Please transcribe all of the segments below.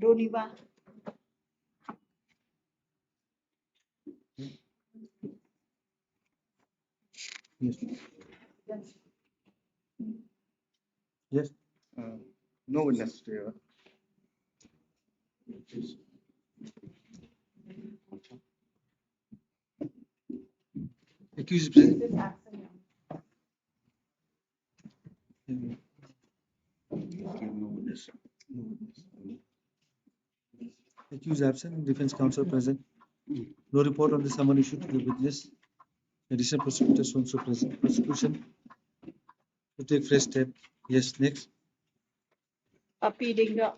Doniba. Yes. Yes. No witness here. Accused is present. No witness. Accused absent. Defense counsel present. No report on the summon issued to the witness. Additional prosecutors also present. Prosecution to take fresh step. Yes. Next. Papi Dinga.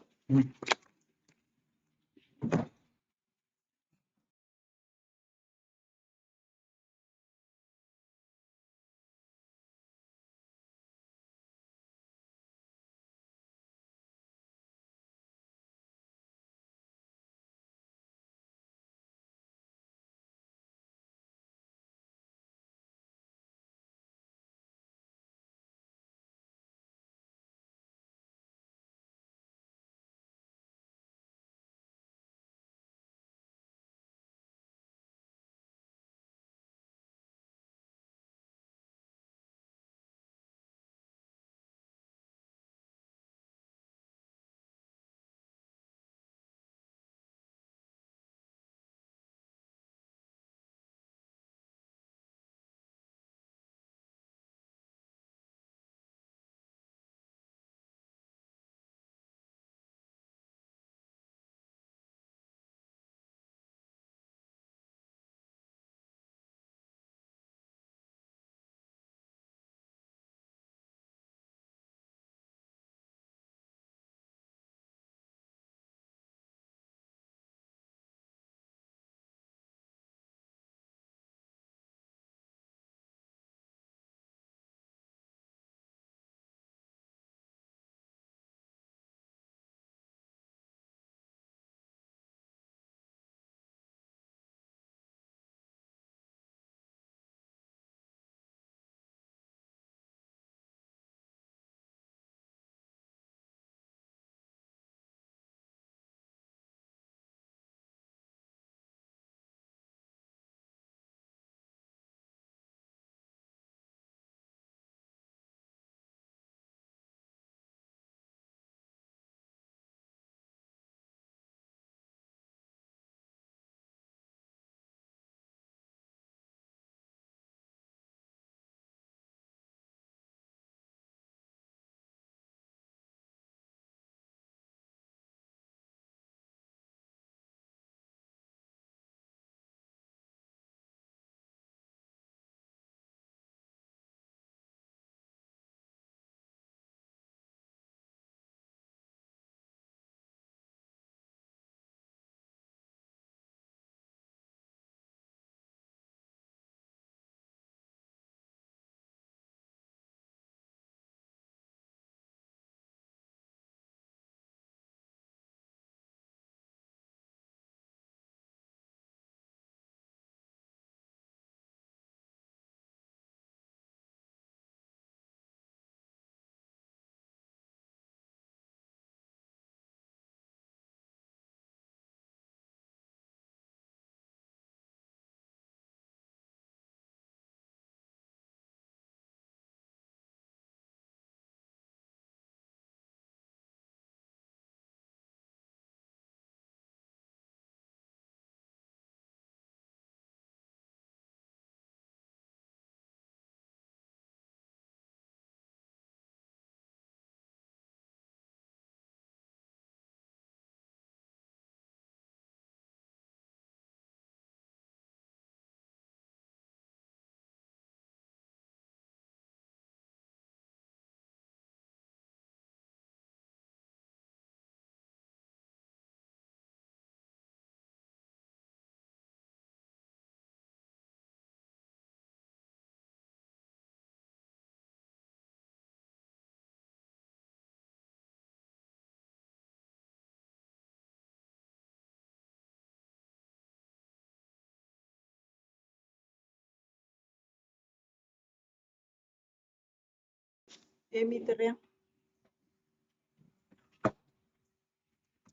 Amy Terang.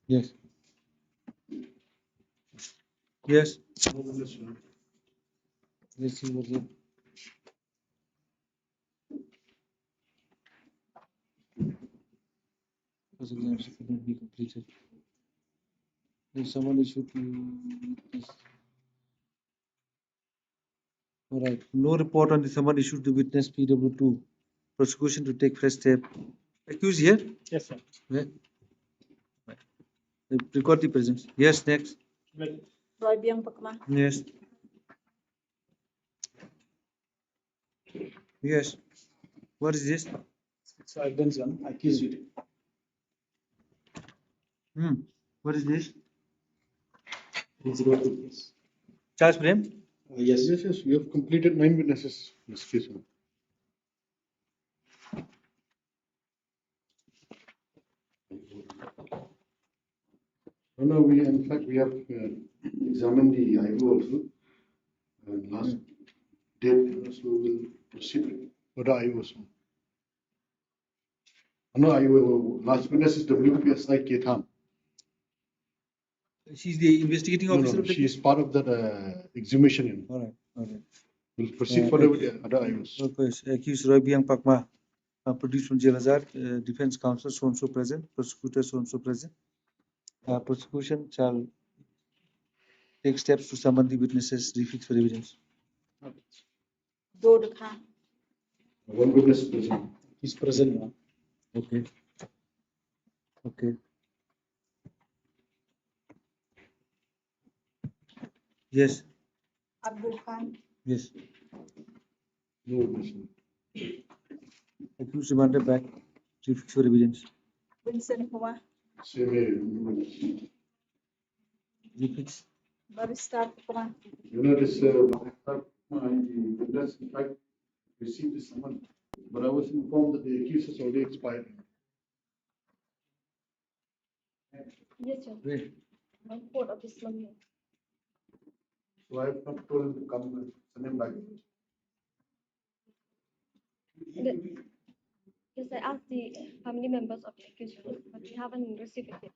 Yes. Yes. No witness, Your Honor. Let's see what's it. Because examination could not be completed. If someone issued to this. All right. No report on the someone issued to witness PW2. Prosecution to take fresh step. Accused here? Yes, sir. Yeah. Record the presence. Yes, next. Roy Biang Pakma. Yes. Yes. What is this? So evidence one, accused you. What is this? 302 case. Charge frame? Yes. Yes, yes, you have completed 9 witnesses in this case, Your Honor. No, in fact, we have examined the IO also. Last date, so we'll proceed for the IO also. No, IO, last witness is WPSI Ketan. She's the investigating No, officer no, of the she is part of that exhumation. You know. All right. All right. We'll proceed further with the other IOs. Accused Roy Biang Pakma, produced from Jail Azhar, defense counsel so and so present, prosecutor so and so present. Prosecution shall take steps to summon the witnesses, refix for evidence. Do Khan. One witness present. He's present now. Okay. Okay. Yes. Abdul Khan. Yes. No witness. Accused remanded back, refix for evidence. Vincent Kumar. Same here, no witness. Refix. Barrister Kumar. You know, this, the witness, in fact, received the summon, but I was informed that the accused has already expired. Yes, sir. Wait. My court of Islam. So I have not told him to come and send him back. Yes, I asked the family members of the accused, but we haven't received it yet.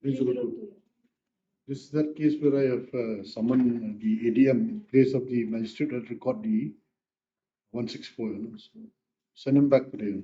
302. This is that case where I have summoned the ADM in place of the magistrate that record the 164. You know, so send him back today.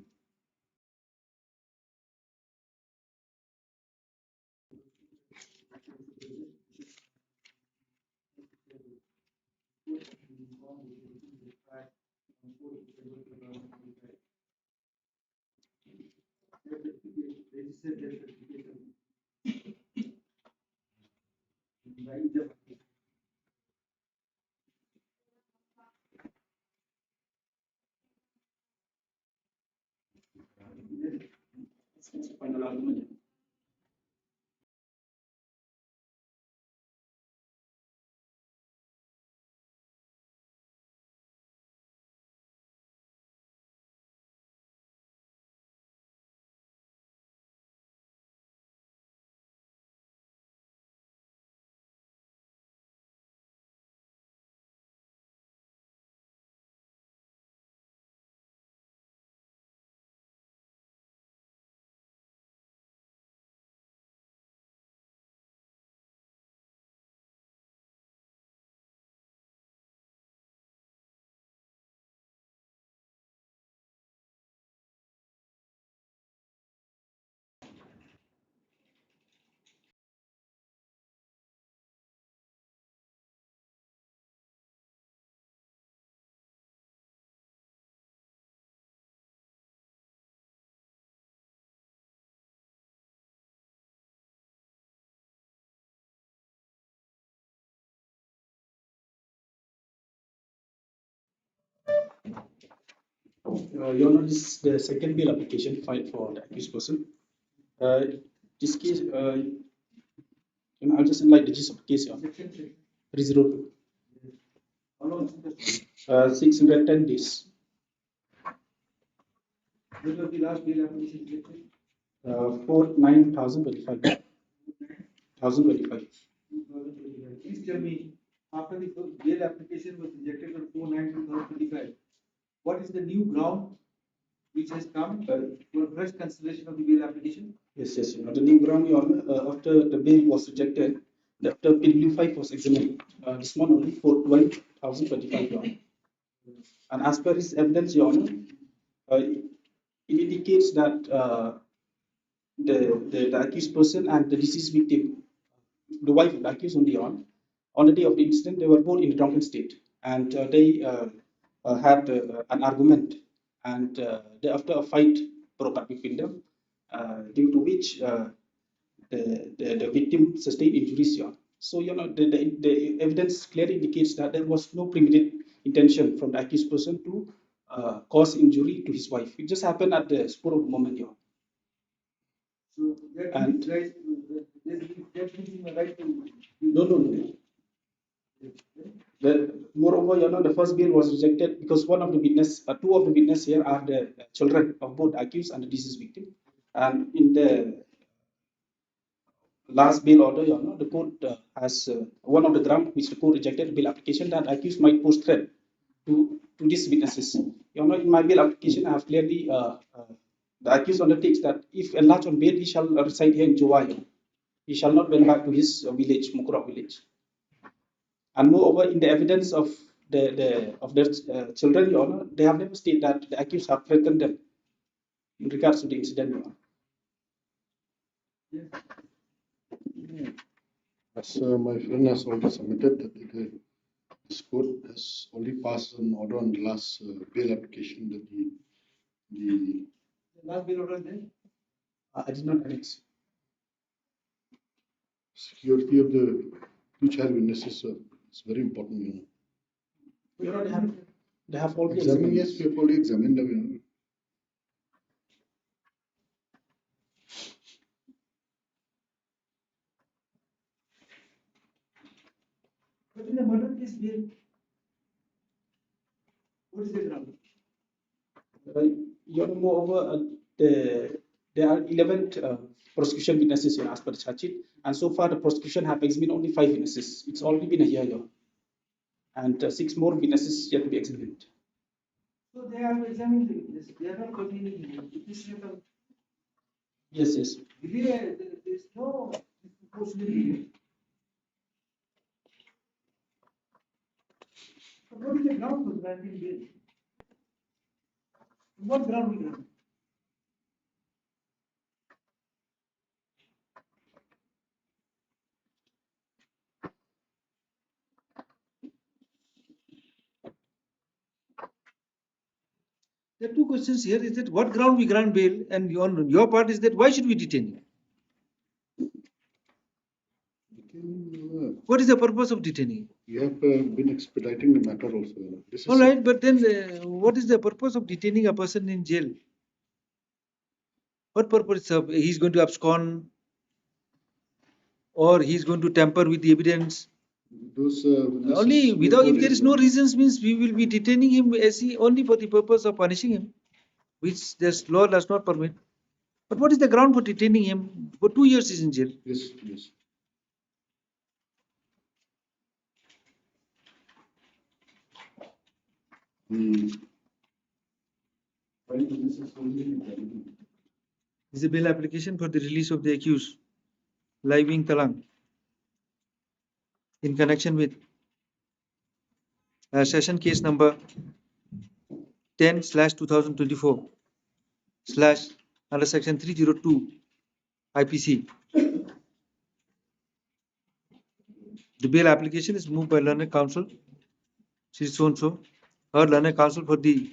Final argument. Your Honor, this is the second bail application filed for the accused person. This case, I'll just enlighten the gist of the case here. 302. How long? 610 days. When was the last bail application rejected? 49,025. 1025. Please tell me, after the first bail application was rejected on 4/9/2025, what is the new ground which has come for fresh consideration of the bail application? Yes, yes. The new ground, Your Honor, after the bail was rejected, the PW5 was examined this month only for 12,025 yuan. And as per his evidence, Your Honor, it indicates that the accused person and the deceased victim, the wife of the accused on the day of the incident, they were both in a drunken state, and they had an argument, and after a fight broke out between them, due to which the victim sustained injuries. Yeah. So the evidence clearly indicates that there was no premeditated intention from the accused person to cause injury to his wife. It just happened at the spur of the moment. Yeah. So that And- gives rise to that gives him a right to. No. Moreover, the first bill was rejected because one of the two of the witnesses here are the children of both the accused and the deceased victim. And in the last bail order, the court has one of the grounds which the court rejected the bail application that accused might pose threat to these witnesses. In my bail application, I have clearly the accused undertakes that if enlarged on bail, he shall reside here in Jowai. He shall not went back to his village, Mukurok village. And moreover, in the evidence of their children, they have never stated that the accused have threatened them in regards to the incident. As my friend has already submitted, that this court has already passed an order on the last bail application that the Last bill order then. I did not annex. security of the two child witnesses is very important. They have already Examined, examined. yes, we have already examined them. But in the murder case, bail. What is the ground? Moreover, there are 11 prosecution witnesses as per the charge sheet, and so far the prosecution have examined only 5 witnesses. It's already been a year, and 6 more witnesses yet to be examined. So they have examined the witness. They are not continuing witness record. Yes. There is no possibility. But what is the ground for granting bail? What ground we grant? There are two questions here. Is that what ground we grant bail, and on your part is that why should we detain him? What is the purpose of detaining him? We have been expediting the matter also. This is All right, but then what is the purpose of detaining a person in jail? What purpose of he's going to abscond, or he's going to tamper with the evidence? those witnesses Only we without, have if there is no already reasons, means we will be detaining him as only for the purpose of punishing him, which this law does not permit. But what is the ground for detaining him for 2 years? He's in jail. Yes. The This is a bail application for the release of the accused, Living Talang, in connection with session case number 10/2024/ under section 302 IPC. The bail application is moved by learned counsel, Sri So-and-so, her learned counsel for the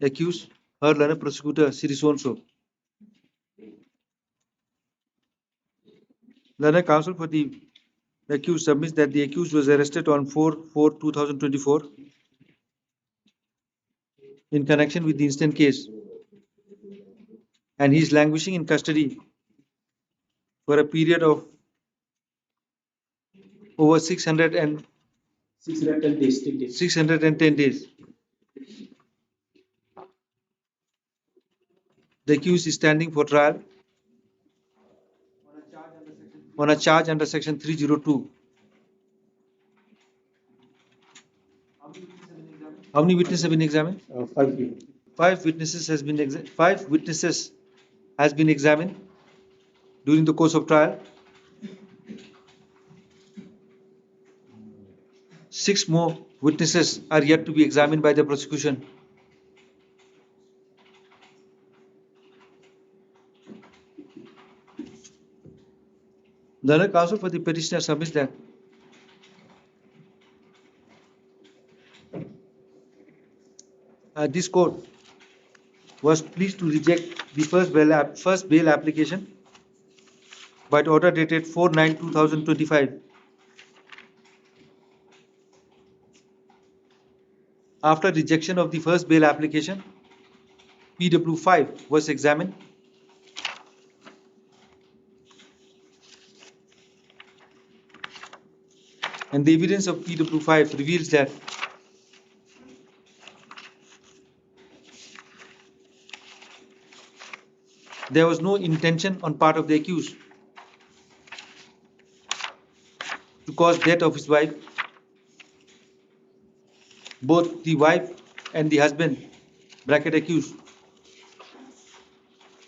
accused, her learned prosecutor, Sri So-and-so. Learned counsel for the accused submits that the accused was arrested on 4/4/2024 in connection with the incident case, and he is languishing in custody for a period of over 610 days. The accused is standing for trial on a charge under section 302. How many witnesses have been examined? 5 people. 5 witnesses has been examined during the course of trial. 6 more witnesses are yet to be examined by the prosecution. Learned counsel for the petitioner submits that this court was pleased to reject the first bail application by order dated 4/9/2025. After rejection of the first bail application, PW5 was examined and the evidence of PW5 reveals that there was no intention on part of the accused to cause death of his wife. Both the wife and the husband (accused)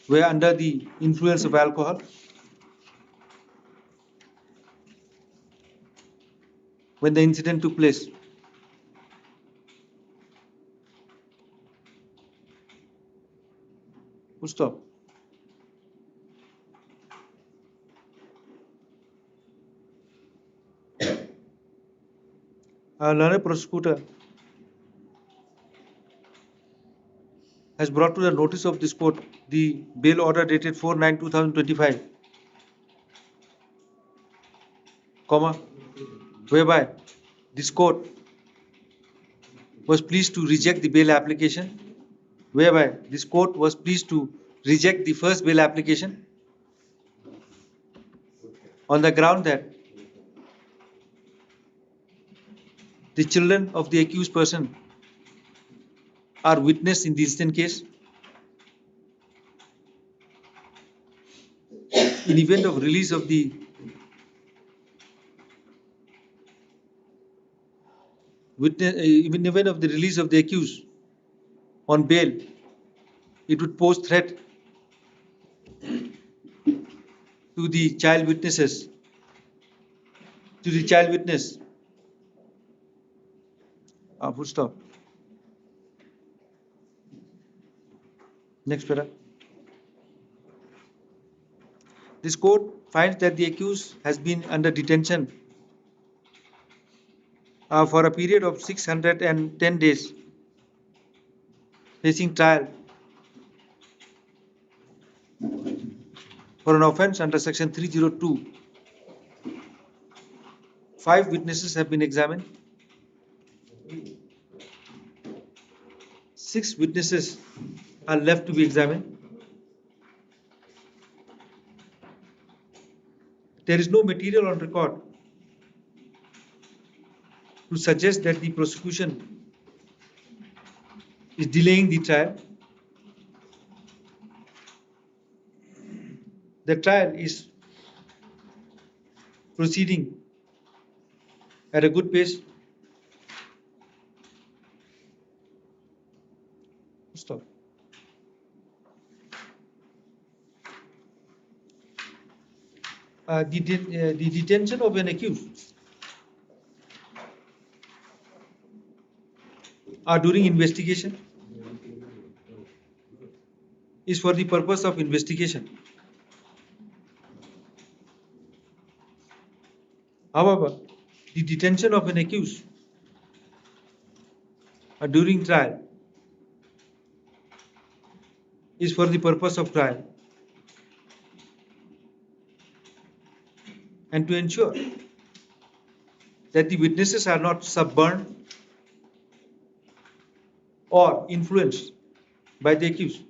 were under the influence of alcohol when the incident took place. Full stop. Our learned prosecutor has brought to the notice of this court the bail order dated 4/9/2025, whereby this court was pleased to reject the bail application, whereby this court was pleased to reject the first bail application on the ground that the children of the accused person are witness in the instant case. In event of release of the in event of the release of the accused on bail, it would pose threat to the child witnesses, to the child witness. Full stop. Next para. This court finds that the accused has been under detention for a period of 610 days, facing trial for an offence under section 302. 5 witnesses have been examined. 6 witnesses are left to be examined. There is no material on record to suggest that the prosecution is delaying the trial. The trial is proceeding at a good pace. Stop. The detention of an accused during investigation is for the purpose of investigation. However, the detention of an accused during trial is for the purpose of trial and to ensure that the witnesses are not suborned or influenced by the accused.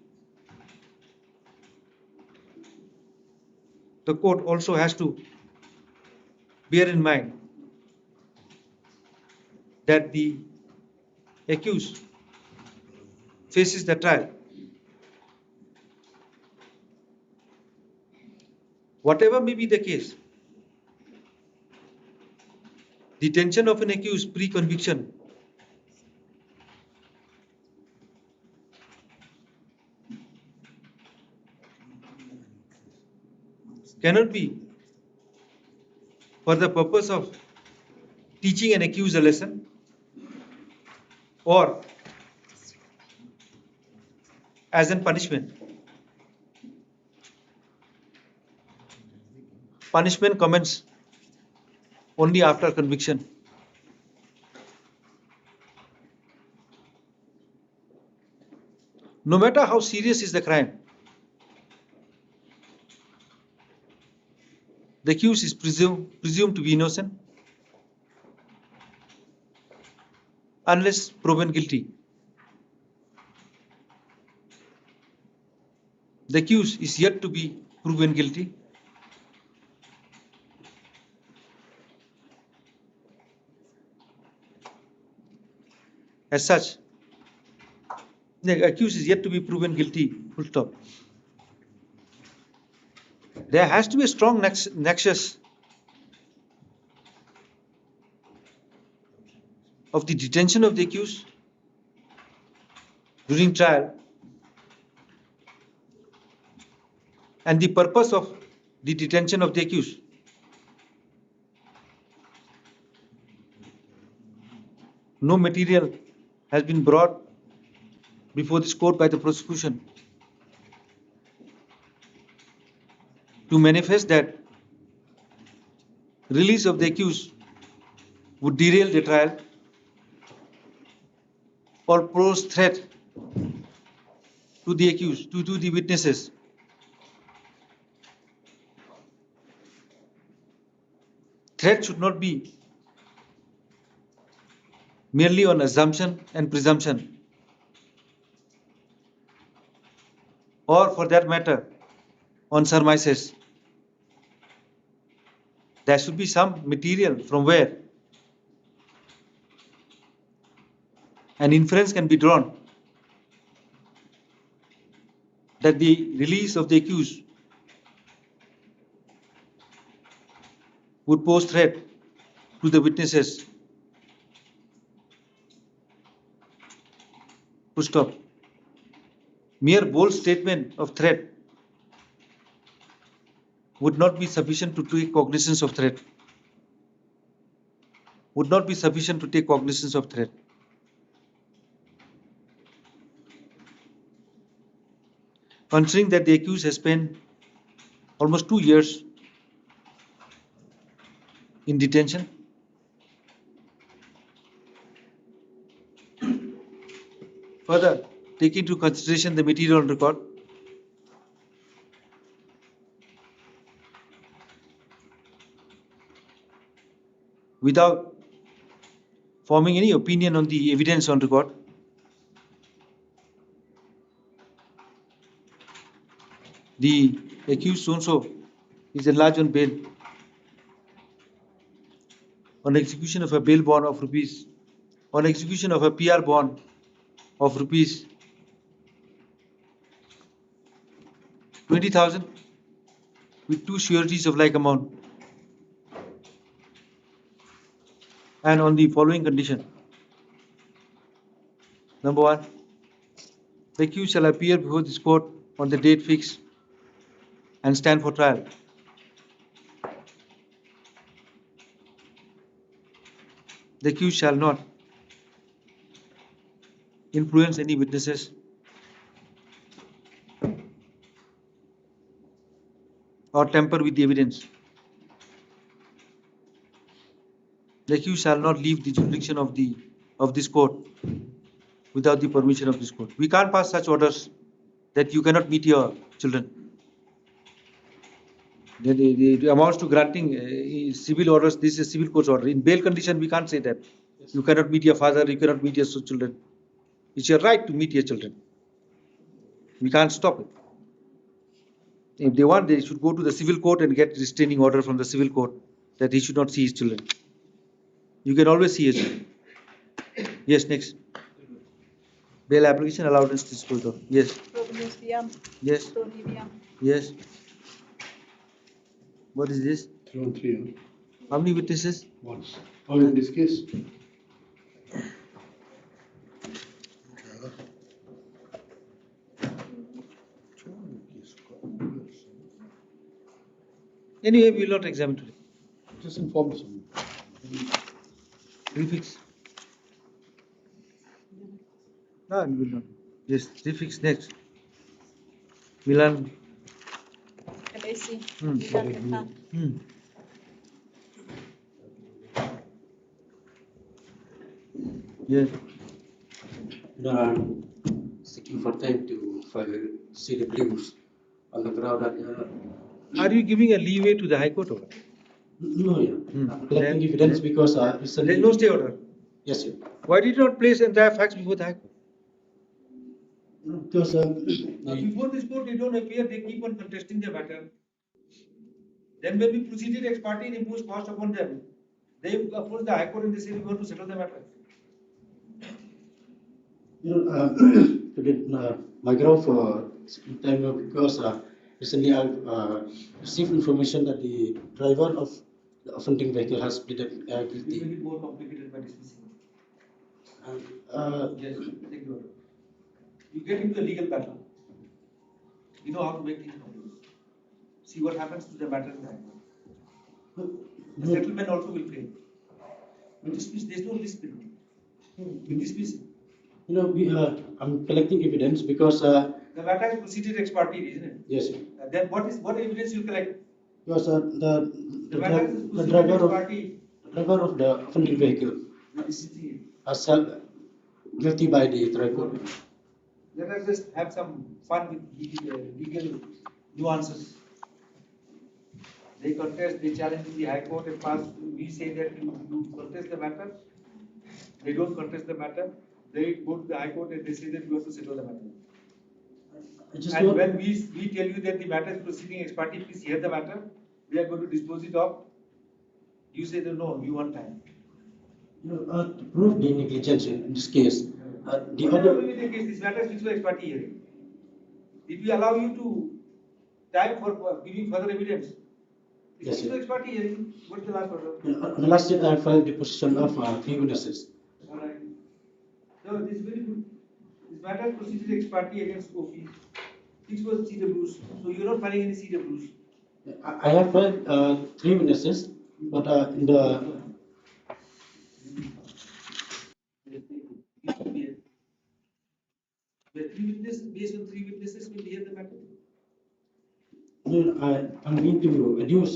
The court also has to bear in mind that the accused faces the trial. Whatever may be the case, detention of an accused pre-conviction cannot be for the purpose of teaching an accused a lesson, or as in punishment. Punishment commences only after conviction. No matter how serious is the crime, the accused is presumed to be innocent unless proven guilty. The accused is yet to be proven guilty. As such, the accused is yet to be proven guilty, full stop. There has to be a strong nexus of the detention of the accused during trial and the purpose of the detention of the accused. No material has been brought before this court by the prosecution to manifest that release of the accused would derail the trial or pose threat to the accused, to the witnesses. Threat should not be merely on assumption and presumption, or for that matter, on surmises. There should be some material from where an inference can be drawn that the release of the accused would pose threat to the witnesses. Full stop. Mere bold statement of threat would not be sufficient to take cognizance of threat. Would not be sufficient to take cognizance of threat. Considering that the accused has spent almost 2 years in detention, further, taking into consideration the material on record, without forming any opinion on the evidence on record, the accused so-and-so is enlarged on bail on execution of a bail bond of rupees, on execution of a PR bond of rupees 20,000 with 2 sureties of like amount, and on the following condition. Number 1, the accused shall appear before this court on the date fixed and stand for trial. The accused shall not influence any witnesses or tamper with the evidence. The accused shall not leave the jurisdiction of this court without the permission of this court. We can't pass such orders that you cannot meet your children. The amounts to granting civil orders. This is civil court's order. In bail condition, we can't say that. You cannot meet your father, you cannot meet your children. It's your right to meet your children. We can't stop it. If they want, they should go to the civil court and get restraining order from the civil court that he should not see his children. You can always see his children. Yes, next. Bail application allowed in this court. Yes. Yes. Yes. What is this? 3 on 3. Huh? How many witnesses? Once. Oh, in this case? Anyway, we will not examine today. Just inform us. Refix. No, it will not. Yes, refix next. Milan. LAC. Hmm. Milan. Hmm. Yes. Seeking for time to file CWs on the ground that Are you giving a leeway to the High Court or what? no, yeah. Hmm. I'm collecting Then- evidence because There recently. is no stay order. Yes, sir. Why did you not place entire facts before the High Court? Because Before this court, they don't appear, they keep on contesting the matter. Then when we proceeded ex parte and imposed cost upon them, they approached the High Court and they said we want to settle the matter. my ground for time because recently I've received information that the driver of the offending vehicle has pleaded It will guilty. be more complicated by dismissing. And, Yes, take the order. You get into a legal battle. You know how to make things complicated. See what happens to the matter in the High Court. The settlement also will fail. You dismiss, there's no dispute. You dismiss it. I'm collecting evidence because The matter is proceeded ex parte, isn't it? yes, sir. Then what evidence you collect? Because The matter is the proceeded ex driver parte. of the offending vehicle has held guilty by the tribunal. Let us just have some fun with legal nuances. They contest, they challenge in the High Court and pass. We say that you contest the matter. They don't contest the matter. They go to the High Court and they say that you have to settle the matter. And when we tell you that the matter is proceeding ex parte, please hear the matter. We are going to dispose it off. You say that no, you want time. To prove the negligence in this case, the Whatever other. may be the case, this matter is fixed for ex parte hearing. Did we allow you to time for giving further evidence? Yes, It's sir. ex parte hearing. What is the last order? On the last date, I filed the position of 3 witnesses. All right. So this is very good. This matter is proceeded ex parte against Kofi. Fixed for CWs. So you're not filing any CWs. I have filed 3 witnesses, but in the Where 3 witnesses, based on 3 witnesses, will hear the matter. I'm going to adduce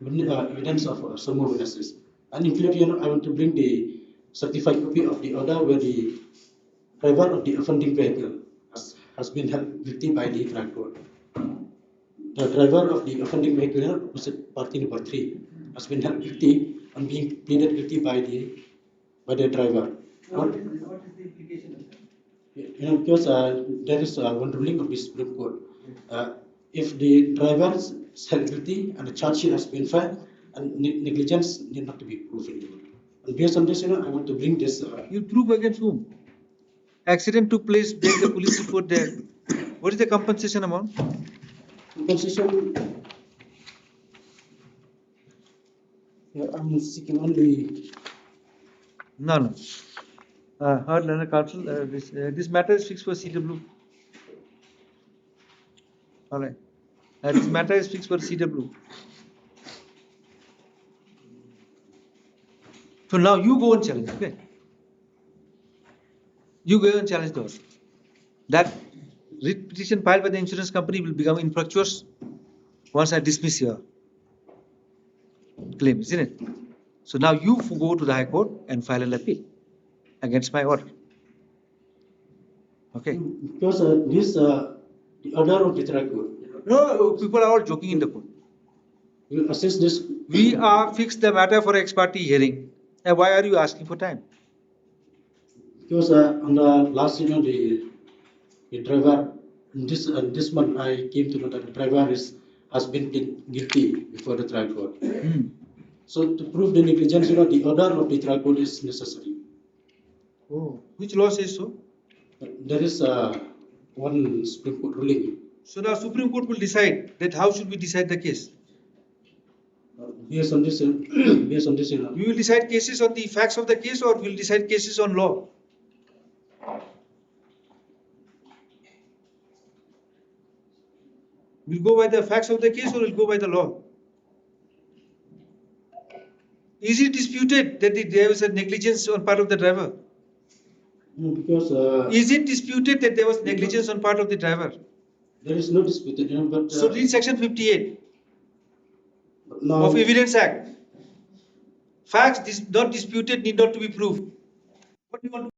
evidence of some more witnesses. And include, I want to bring the certified copy of the order where the driver of the offending vehicle has been held guilty by the trial court. The driver of the offending vehicle, party number 3, has been held guilty and being pleaded guilty by the driver. So what is the implication of that? Because there is one ruling of the Supreme Court. If the driver is held guilty and the charge sheet has been filed, and negligence need not to be proven. And based on this, I want to bring this. You prove against whom? Accident took place, there's a police report there. What is the compensation amount? Compensation. I'm seeking only. No. Heard Leonard Council, this matter is fixed for CW. All right. This matter is fixed for CW. So now you go and challenge, okay? You go and challenge the order. That writ petition filed by the insurance company will become infructuous once I dismiss your claim, isn't it? So now you go to the High Court and file an appeal against my order. Okay? Because the order of the trial court. No, people are all joking in the court. You will assess this. We are fixed the matter for ex parte hearing. And why are you asking for time? Because on the last, the driver, this month I came to know that the driver has been guilty before the trial court. So to prove the negligence, the order of the trial court is necessary. Oh, which law says so? There is one Supreme Court ruling. So now Supreme Court will decide that how should we decide the case? Based on this, We will decide cases on the facts of the case or we will decide cases on law? We'll go by the facts of the case or we'll go by the law? Is it disputed that there was a negligence on part of the driver? No, because Is it disputed that there was negligence on part of the driver? there is no dispute, but So read section 58 now of Evidence Act. Facts not disputed need not to be proved. What do you want to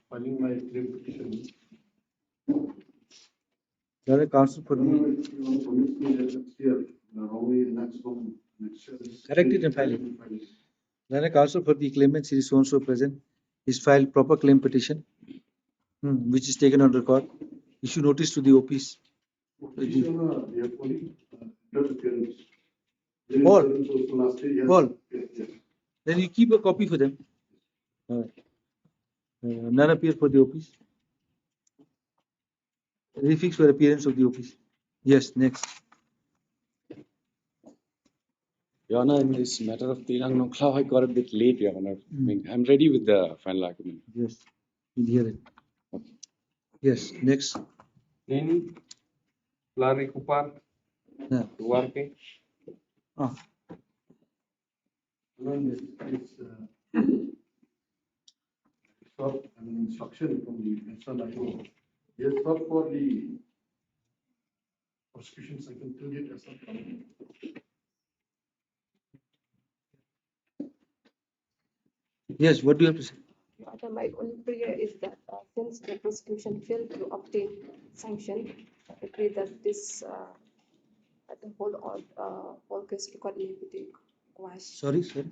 Filing my claim petition. There are counsel for I don't know the if you want to permit me next year, only next year. correct it and file it. There are counsel for the claimant, is so and so present. Is filed proper claim petition, which is taken on record. Issue notice to the OPs. Petition, they have only appearance. All. Also last year, yes. All. Yes, yes. Then you keep a copy for them. None appear for the OPs. Refix for appearance of the OPs. Yes, next. Your Honor, in this matter of Tilang Nongklau, I got a bit late, Your Honor. I mean, I'm ready with the final argument. Yes, we'll hear it. Yes, next. Ini lari kupar Yeah. luar ke Ah, It's short, instruction from the concerned IO. Yes, sir, for the prosecution second to get as a. yes, what do you have to say? My only prayer is that since the prosecution failed to obtain sanction, I pray that this the whole case record may be quashed. Sorry, sorry.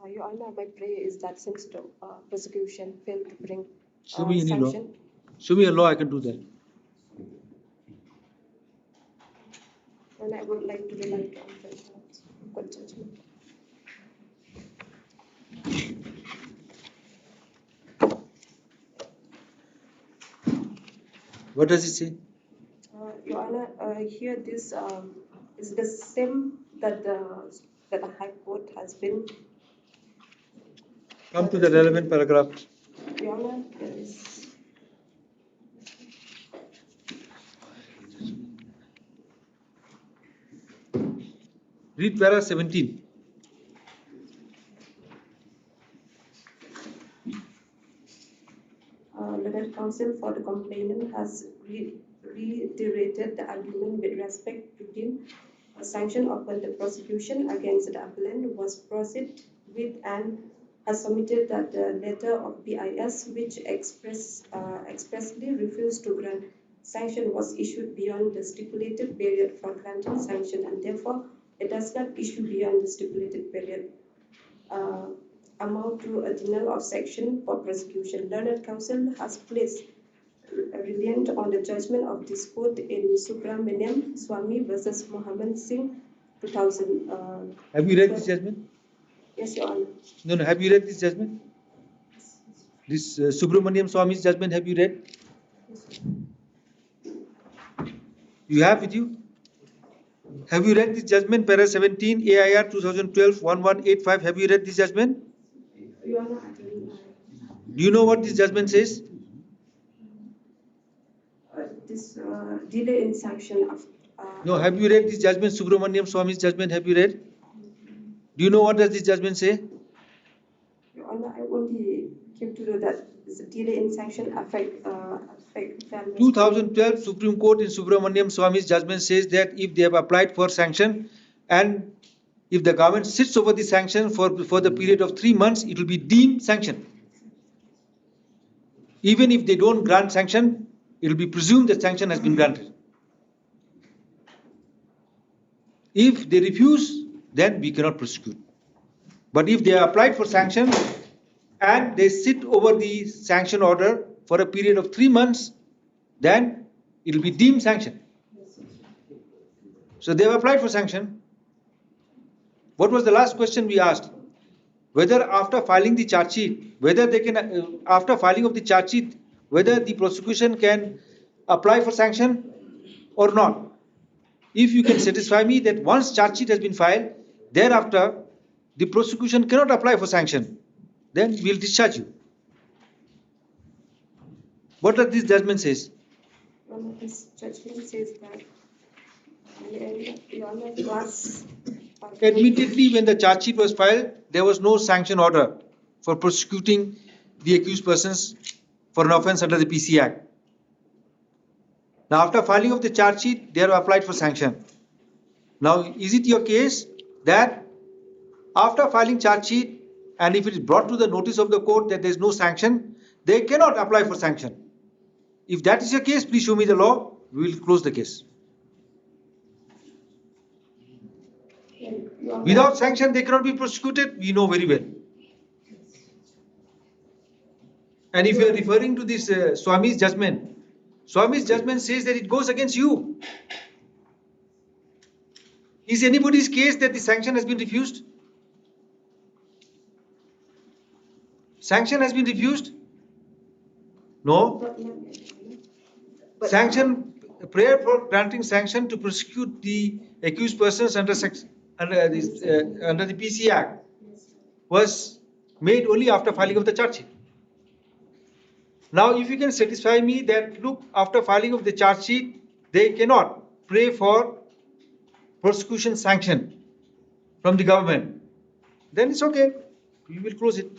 Your Honor, my prayer is that since the prosecution failed to bring Show me any law. sanction, Show me a law, I can do that. then I would like to rely on the court judgment. What does it say? Your Honor, here this is the same that the High Court has been. Come to the relevant paragraph. Your Honor, there is. Read para 17. Legal counsel for the complainant has reiterated the argument with respect to the A sanction upon the prosecution against the appellant was proceeded with and has submitted that the letter of BIS, which expressly refused to grant sanction, was issued beyond the stipulated period for granting sanction, and therefore it does not issue beyond the stipulated period. Amount to a denial of sanction for prosecution. Learned counsel has placed reliant on the judgment of this court in Subramaniam Swamy versus Mohammed Singh, 2000. Have you read this judgment? Yes, Your Honor. No. Have you read this judgment? This Subramaniam Swamy's judgment, have you read? You have with you? Have you read this judgment, para 17 AIR 2012-1185? Have you read this judgment? Your Honor, I don't Do you know what this judgment says? this delay in sanction of. No, have you read this judgment, Subramaniam Swamy's judgment? Have you read? Do you know what does this judgment say? Your Honor, I only came to know that the delay in sanction affect families. 2012 Supreme Court in Subramaniam Swamy's judgment says that if they have applied for sanction and if the government sits over the sanction for the period of 3 months, it will be deemed sanction. Even if they don't grant sanction, it will be presumed that sanction has been granted. If they refuse, then we cannot prosecute. But if they applied for sanction and they sit over the sanction order for a period of 3 months, then it will be deemed sanction. So they have applied for sanction. What was the last question we asked? Whether after filing the charge sheet, whether they can, after filing of the charge sheet, whether the prosecution can apply for sanction or not. If you can satisfy me that once charge sheet has been filed, thereafter the prosecution cannot apply for sanction, then we will discharge you. What does this judgment says? Your Honor, this judgment says that Your Honor was. Admittedly, when the charge sheet was filed, there was no sanction order for prosecuting the accused persons for an offence under the PC Act. Now, after filing of the charge sheet, they have applied for sanction. Now, is it your case that after filing charge sheet and if it is brought to the notice of the court that there is no sanction, they cannot apply for sanction? If that is your case, please show me the law. We will close the case. Your Honor, Without sanction, they cannot be prosecuted. We know very well. And if you are referring to this Swami's judgment says that it goes against you. Is anybody's case that the sanction has been refused? Sanction has been refused? No. But- Sanction, prayer for granting sanction to prosecute the accused persons under the PC Act was made only after filing of the charge sheet. Now, if you can satisfy me that, look, after filing of the charge sheet, they cannot pray for prosecution sanction from the government, then it's okay. We will close it.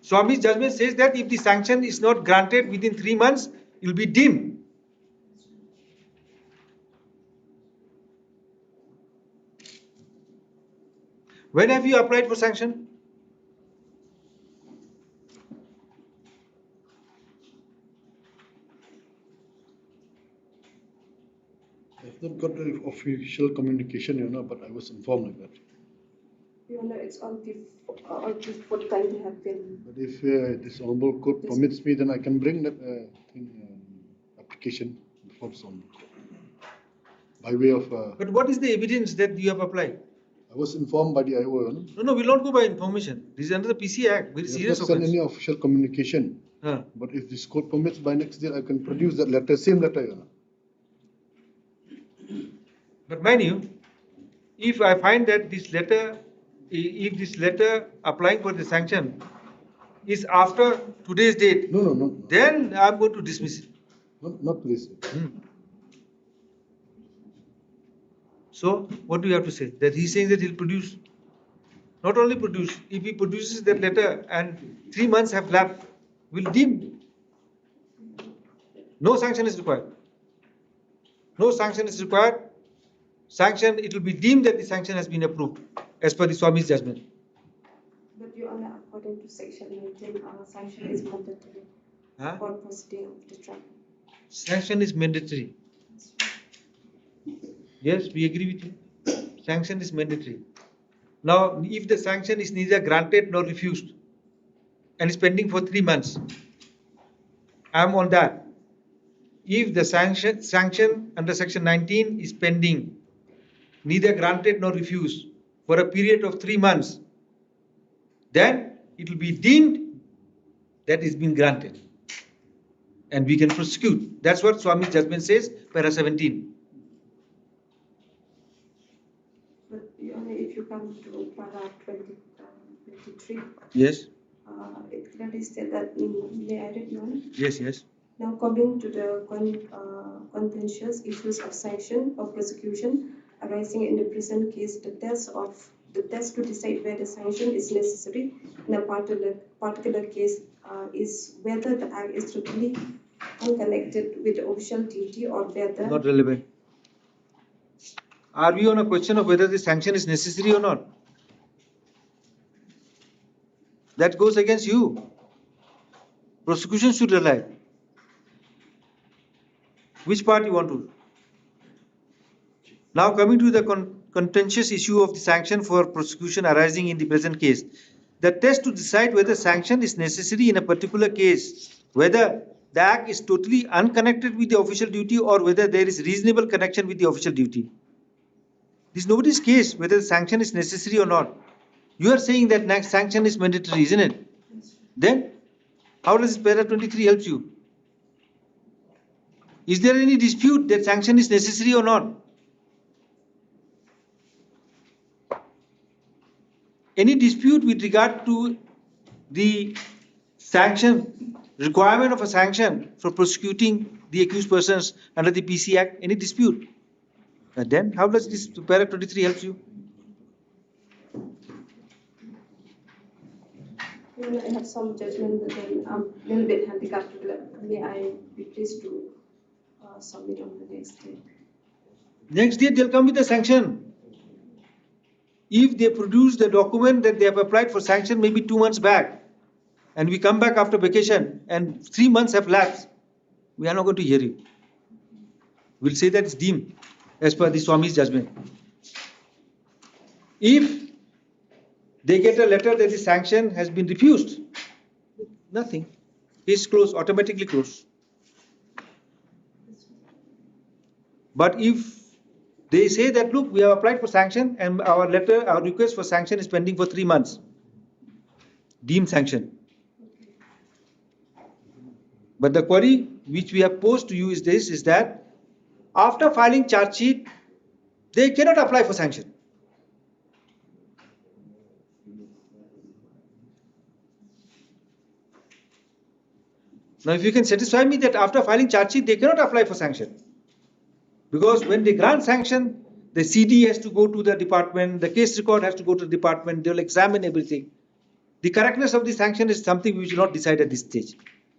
Swami's judgment says that if the sanction is not granted within 3 months, it will be deemed. When have you applied for sanction? I have not got the official communication, you know, but I was informed like that. Your Honor, it's on the fourth time to happen. But if this honorable court permits me, then I can bring that application before this honorable court. By way of, But what is the evidence that you have applied? I was informed by the IO, you know. No, we will not go by information. This is under the PC Act, very I have serious not sent offence. any official communication. But if this court permits, by next day I can produce that letter, same letter, you know. But mind you, if I find that this letter, if this letter applying for the sanction is after today's date, No. then I am going to dismiss it. Not this. So, what do you have to say? That he is saying that he will produce. Not only produce, if he produces that letter and 3 months have lapsed, will deem. No sanction is required. No sanction is required. Sanction, it will be deemed that the sanction has been approved as per the Swami's judgment. But Your Honor, according to Section 19, sanction is mandatory Huh? for proceeding of the trial. Sanction is mandatory. Yes, we agree with you. Sanction is mandatory. Now, if the sanction is neither granted nor refused and is pending for 3 months, I am on that. If the sanction under Section 19 is pending, neither granted nor refused for a period of 3 months, then it will be deemed that it's been granted. And we can prosecute. That's what Swami's judgment says, para 17. But Your Honor, if you come to para 23, Yes, it clearly states that, may I read, Your Honor? yes, yes. Now coming to the contentious issues of sanction or prosecution arising in the present case, the test to decide whether sanction is necessary in a particular case is whether the act is totally unconnected with the official duty or whether Not relevant. Are we on a question of whether the sanction is necessary or not? That goes against you. Prosecution should rely. Which part you want to? Now coming to the contentious issue of the sanction for prosecution arising in the present case. The test to decide whether sanction is necessary in a particular case, whether the act is totally unconnected with the official duty or whether there is reasonable connection with the official duty. This is nobody's case whether the sanction is necessary or not. You are saying that sanction is mandatory, isn't it? Then how does para 23 help you? Is there any dispute that sanction is necessary or not? Any dispute with regard to the sanction, requirement of a sanction for prosecuting the accused persons under the PC Act, any dispute? And then how does this para 23 help you? Well, I have some judgment, but then I'm a little bit handicapped. May I be pleased to submit on the next day? Next day they'll come with a sanction. If they produce the document that they have applied for sanction maybe 2 months back, and we come back after vacation and 3 months have lapsed, we are not going to hear you. We'll say that it's deemed as per the Swami's judgment. If they get a letter that the sanction has been refused, nothing. Case closed, automatically closed. But if they say that, look, we have applied for sanction and our request for sanction is pending for 3 months, deemed sanction. But the query which we have posed to you is this, is that after filing charge sheet, they cannot apply for sanction. Now, if you can satisfy me that after filing charge sheet, they cannot apply for sanction. Because when they grant sanction, the CD has to go to the department, the case record has to go to the department, they will examine everything. The correctness of the sanction is something we should not decide at this stage,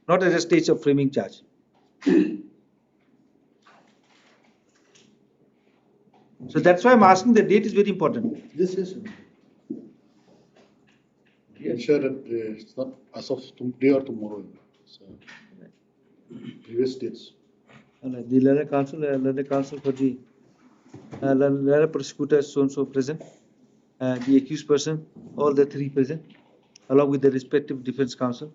not at the stage of framing charge. So that's why I'm asking, the date is very important. This is ensure that it's not as of today or tomorrow. So, previous dates. The learner counsel for the learner prosecutor so and so present, the accused person, all the three present, along with the respective defense counsel.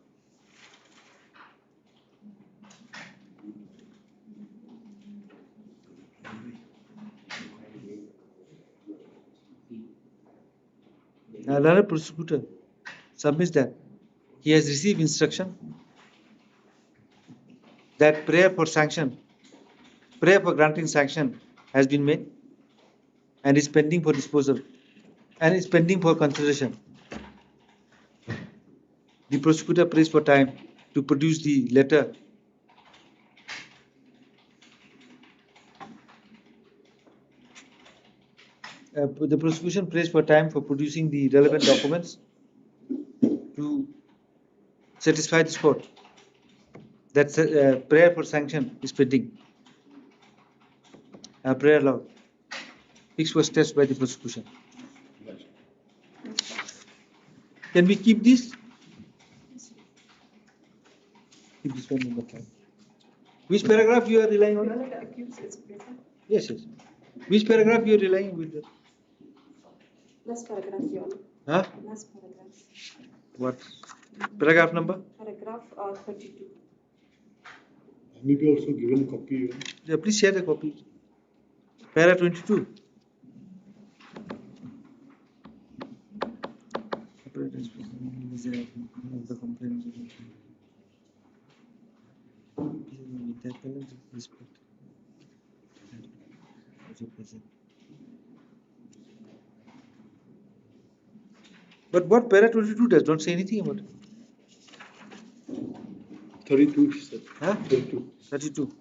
Learner prosecutor submits that he has received instruction that prayer for granting sanction has been made and is pending for disposal and is pending for consideration. The prosecutor prays for time to produce the letter. The prosecution prays for time for producing the relevant documents to satisfy this court. That's a prayer for sanction is pending. Prayer allowed. Fix was test by the prosecution. Can we keep this? Keep this one number 5. Which paragraph you are relying Your on? Honor, the accused is present. Yes, yes. Which paragraph you are relying with? Last paragraph, Your Honor. Huh? Last paragraph. What? Paragraph number? Paragraph 32. Maybe also given copy. Yeah, please share the copy. Paragraph 22. The complaint. But what paragraph 22 does not say anything about it. 32, she said. Huh? 32. 32.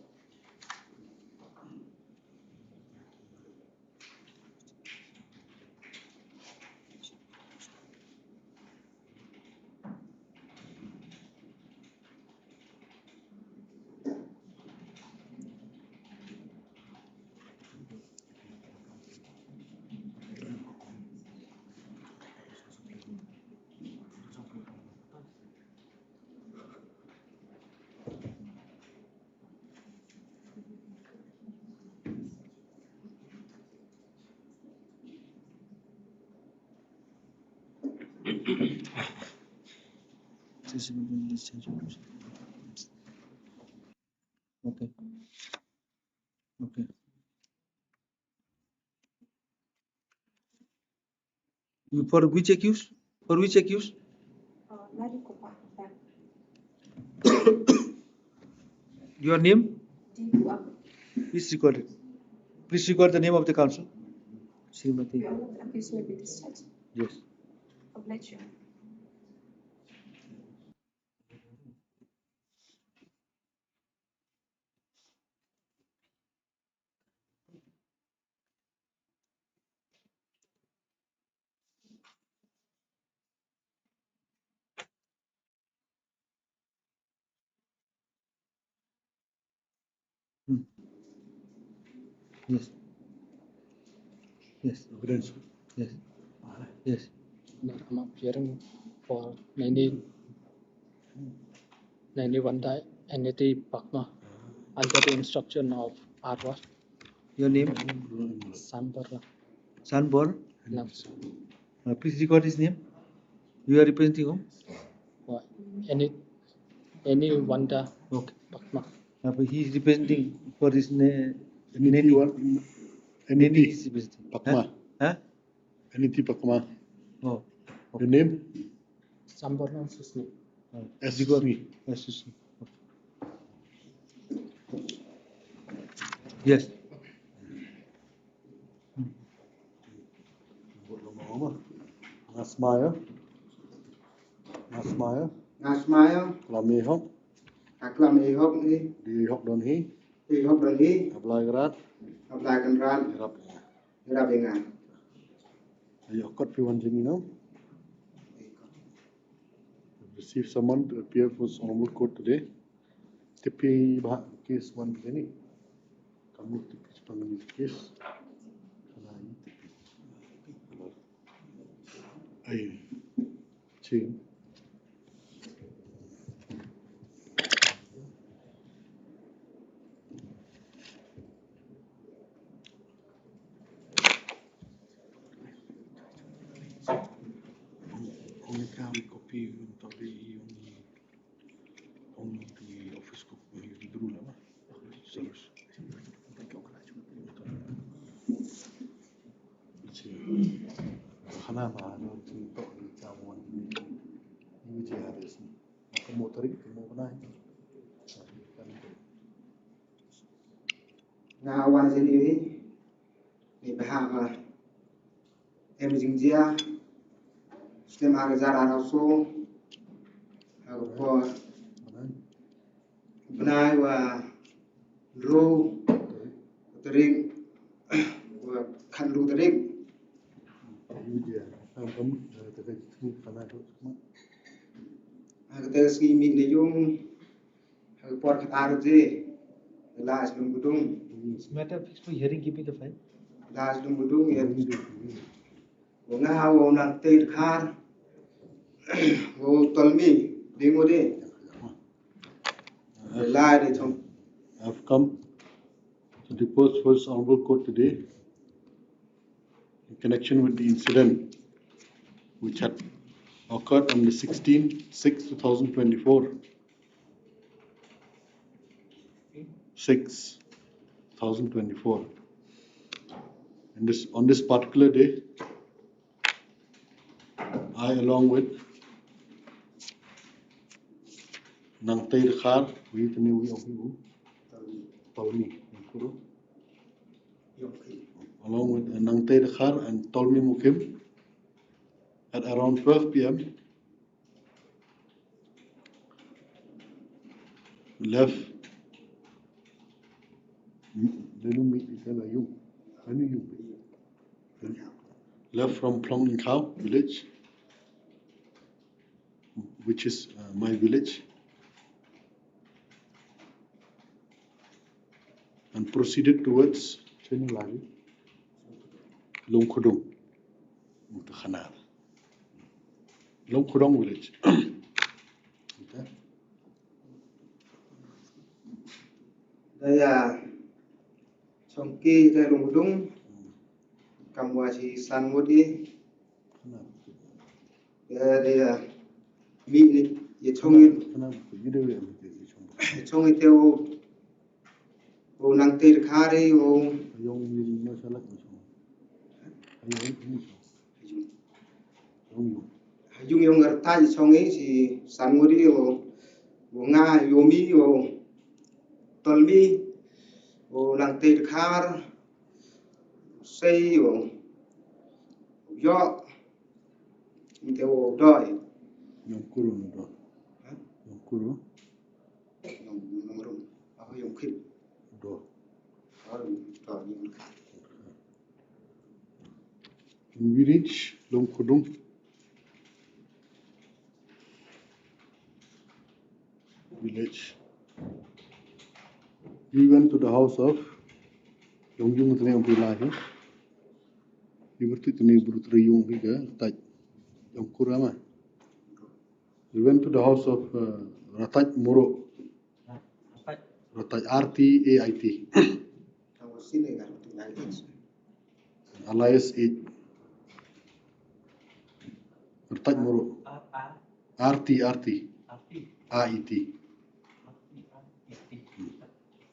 Okay. Okay. You for which accused? For which accused? Lari Kopa. Your name? D.U.A. Please record it. Please record the name of the counsel. Srimati. Your Honor, the accused may be discharged. Yes. Oblige, Your Honor. Hmm. Yes. Yes. Evidence. Yes. Yes. I'm appearing for 91 entity Pakma under the instruction of Arwa Your name? Sambara. Sanbor. Names. Please record his name. You are representing whom? Any Wanda Okay. Pakma. But he is representing for his NET Neni. one. Neni NET is representing. Pakma. Huh? NET Pakma. Oh. Your name? Sambara is his name. SC. SC. Yes. Nasmaya. Nasmaya, Lamehop. Aklam Ehop ni, Dihop Donhi. Ehop lagi, Ablagrat. Ablakan Ran, Irap. Rabingan. Ayah kot piwan jengino. Received someone to appear for Honorable Court today. Tepi bahak case one begini. Kamu tepi sepanjang case. Karena ini tepi. Ayah. Cing. Only carry copy untuk di office copy di dulu lah. Terus. Karena mana untuk kawan ini dia ada sini. Maka motor ini kamu pernah. Nah, wan sini ni bahama. Jaintia, Muslim Agazar Arasu, Agapor, Benai wa Ru, Terik, wa Kandu Terik. Ini dia. Kamu terkait karena itu. Agata segi min de yung, report kat RJ, last lum gedung, This matter fixed for hearing, give me the file. last lum gedung ya. Wonga wo nang te khar, wo tolmi dingo de, la de chong. I've come to depose First Honorable Court today in connection with the incident which had occurred on the 16/6/2024. 6/2024. And on this particular day, I, along with Nang Tay Khar, along with Nang Tay Khar and Tolmi Mukim, at around 12 p.m., left from Plong Inkau village, which is my village, and proceeded towards Longkodong, Longkodong village. Okay. Đây chong ki đây lum gedung, kamwa si san ngodi, đây mi ni ye chong iteo wo nang te khare wo yung yung ngarta ye chong si san ngodi wo nga yomi wo tolmi wo nang te khar sei wo yo iteo doi Yongkuru. nomor apa yung khit Do. doi When we reach Longkodong, village, we went to the house of Yongjung Tne Abdullahi. We were to Tne Brutrayung Higa, Taj Yongkurama. We went to the house of Rataj Moro, Rataj RTAIT, alias 8. Rataj Moro, RT, AIT,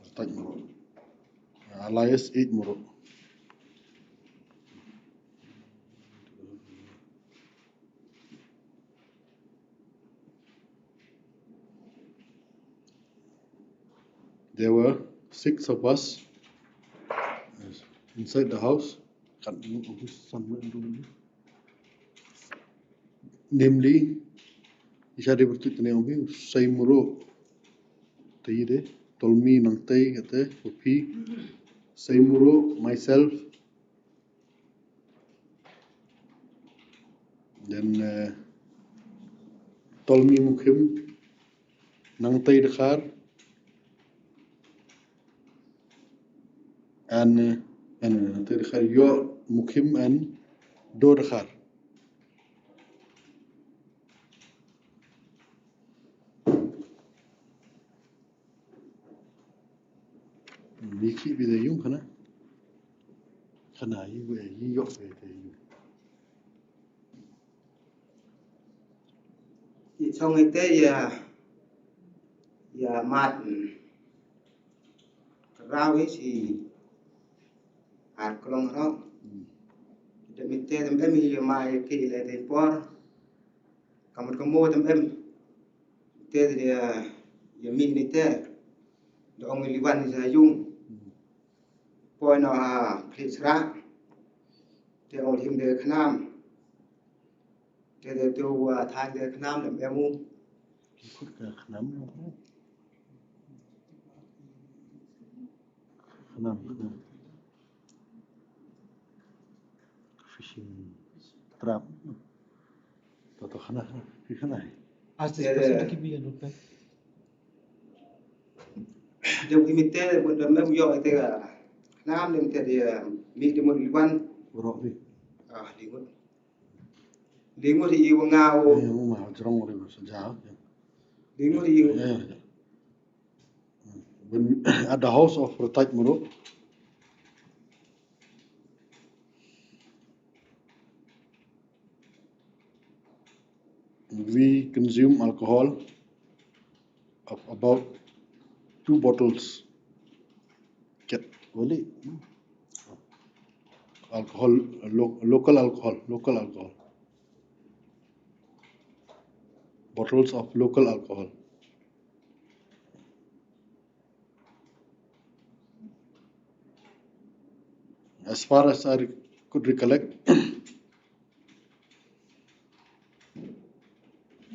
Rataj Moro, alias 8 Moro. There were 6 of us inside the house, namely Ishadi Bertutneomi, Saimuro, Taide, Tolmi Nangtai, Opi, Saimuro, myself, then Tolmi Mukim, Nangtai Dakhar, and Nangtai Dakhar, Yo Mukim and Do Dakhar. Wiki with a young Kana. Kana, you were you. ye chong ite ya mat rau si ar kolong ro demite dem ye mai ki le de por kamut kamo dem te ye mi ni te do ong liwan sa yung poi no plisra te ol him de khnam te tu thang de khnam dem emu Fishing trap. Toto Khana, Ask this person to give me a notepad. Dem imite buat dem yo itu nam dem dia mi dem liban Bro ni. lingut i ngao Yang mah jerong orang sejauh. lingut i Yeah. When at the house of Rataj Muro, we consume alcohol of about 2 bottles. Get really alcohol, local alcohol, bottles of local alcohol. As far as I could recollect,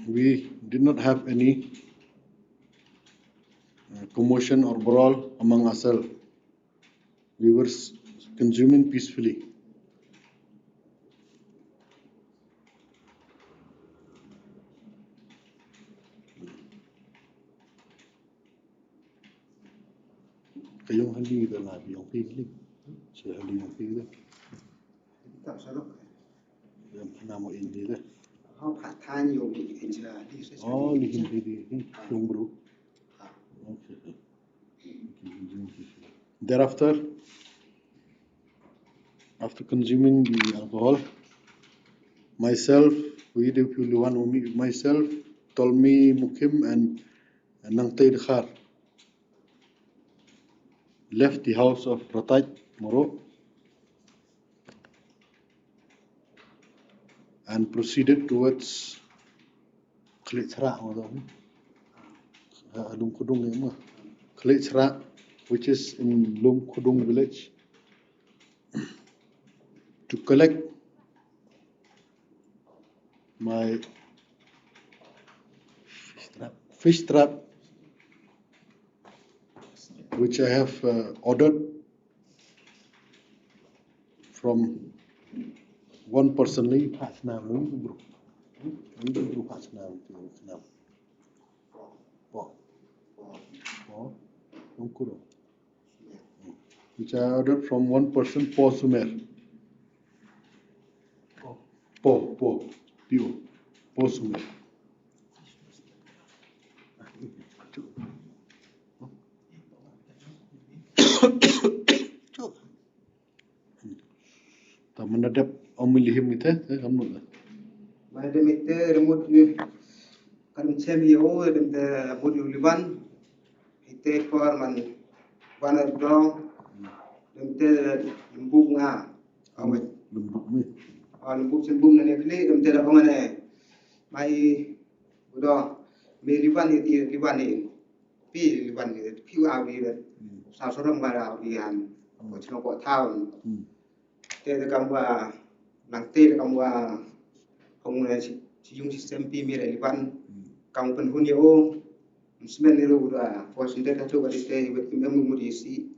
we did not have any commotion or brawl among ourselves. We were consuming peacefully. Kayong hali ka na biyong pili. Siya hali yung pili. tak salok Yang namo ini deh. họ phải thay nhiều bị hình là đi sẽ Oh, lihin pili. Yung bro. Okay. Thereafter, after consuming the alcohol, myself, myself, Tolmi Mukim and Nangtay Dakhar left the house of Rataj Moro and proceeded towards Klitsra, which is in Lum Kudung village, to collect my fish trap, which I have ordered from one personally. Which I ordered from one person, Po Sumer. Po Sumer. Tamanadap omilihim ite, kamu lah. mà dem itu remut ni kan cem yo dem de bud liban itu kor man wana dong dem te lembuk nga awet Lembut ni. lembuk sembum na nekli dem te da omane mai udah me liban ni liban ni pi liban ni pi aw ni de sa so ram ga aw ni han ko chno ko thao te da kam wa nang te da kam wa ông này chỉ dùng system pi mi lại liban kam pen hun yo semen ni ru da for sinde ta to ba te em mu di si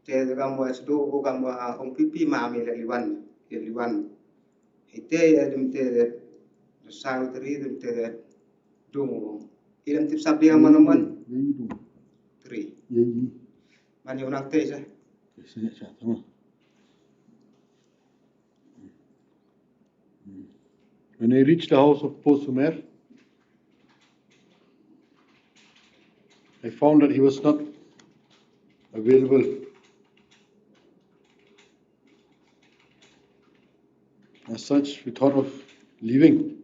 te da kam wa do ko kam wa ông pi ma mi lại liban ite ya dem te sa tri dem te do ilam tip sabdi aman tri man yo nang te sa When I reached the house of Po Sumer, I found that he was not available. As such, we thought of leaving.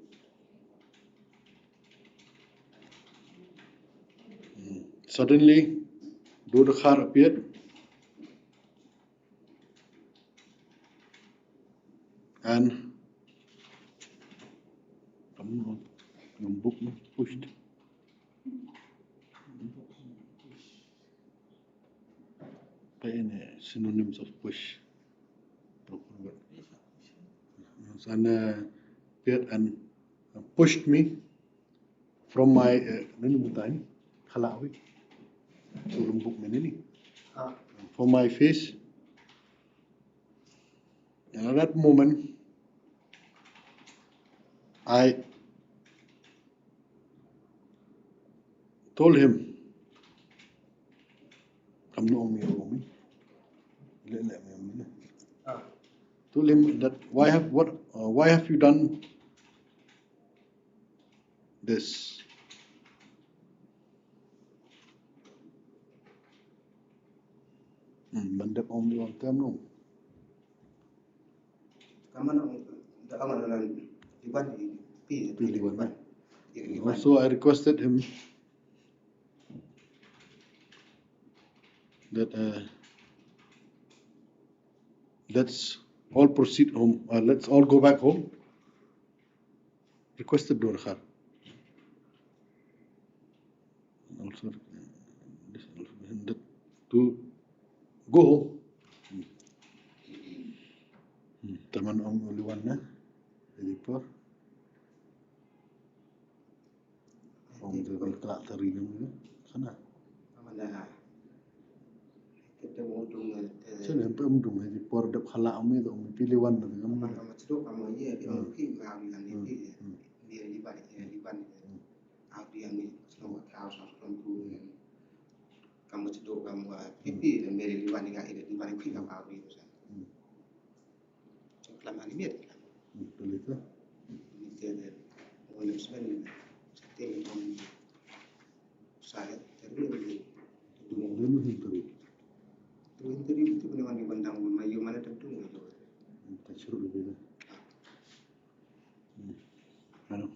Suddenly, Dodakhar appeared and pushed. Synonyms of push. And appeared and pushed me from my from my face. And at that moment, I told him Come no me me. Let me. Told him that why have you done this? Mandap only one term no. Also, I requested him that let's all proceed home. Let's all go back home. Requested Dorkhar. Also, that to go home. Taman ang uliwan na. Jadi por. Om tu kelak teri ni. Sana. Saya nampak undung jadi por dap khalak umi tu umi pilihan tu. Betul itu. Dulu teri. Tak suruh lebih. Ano.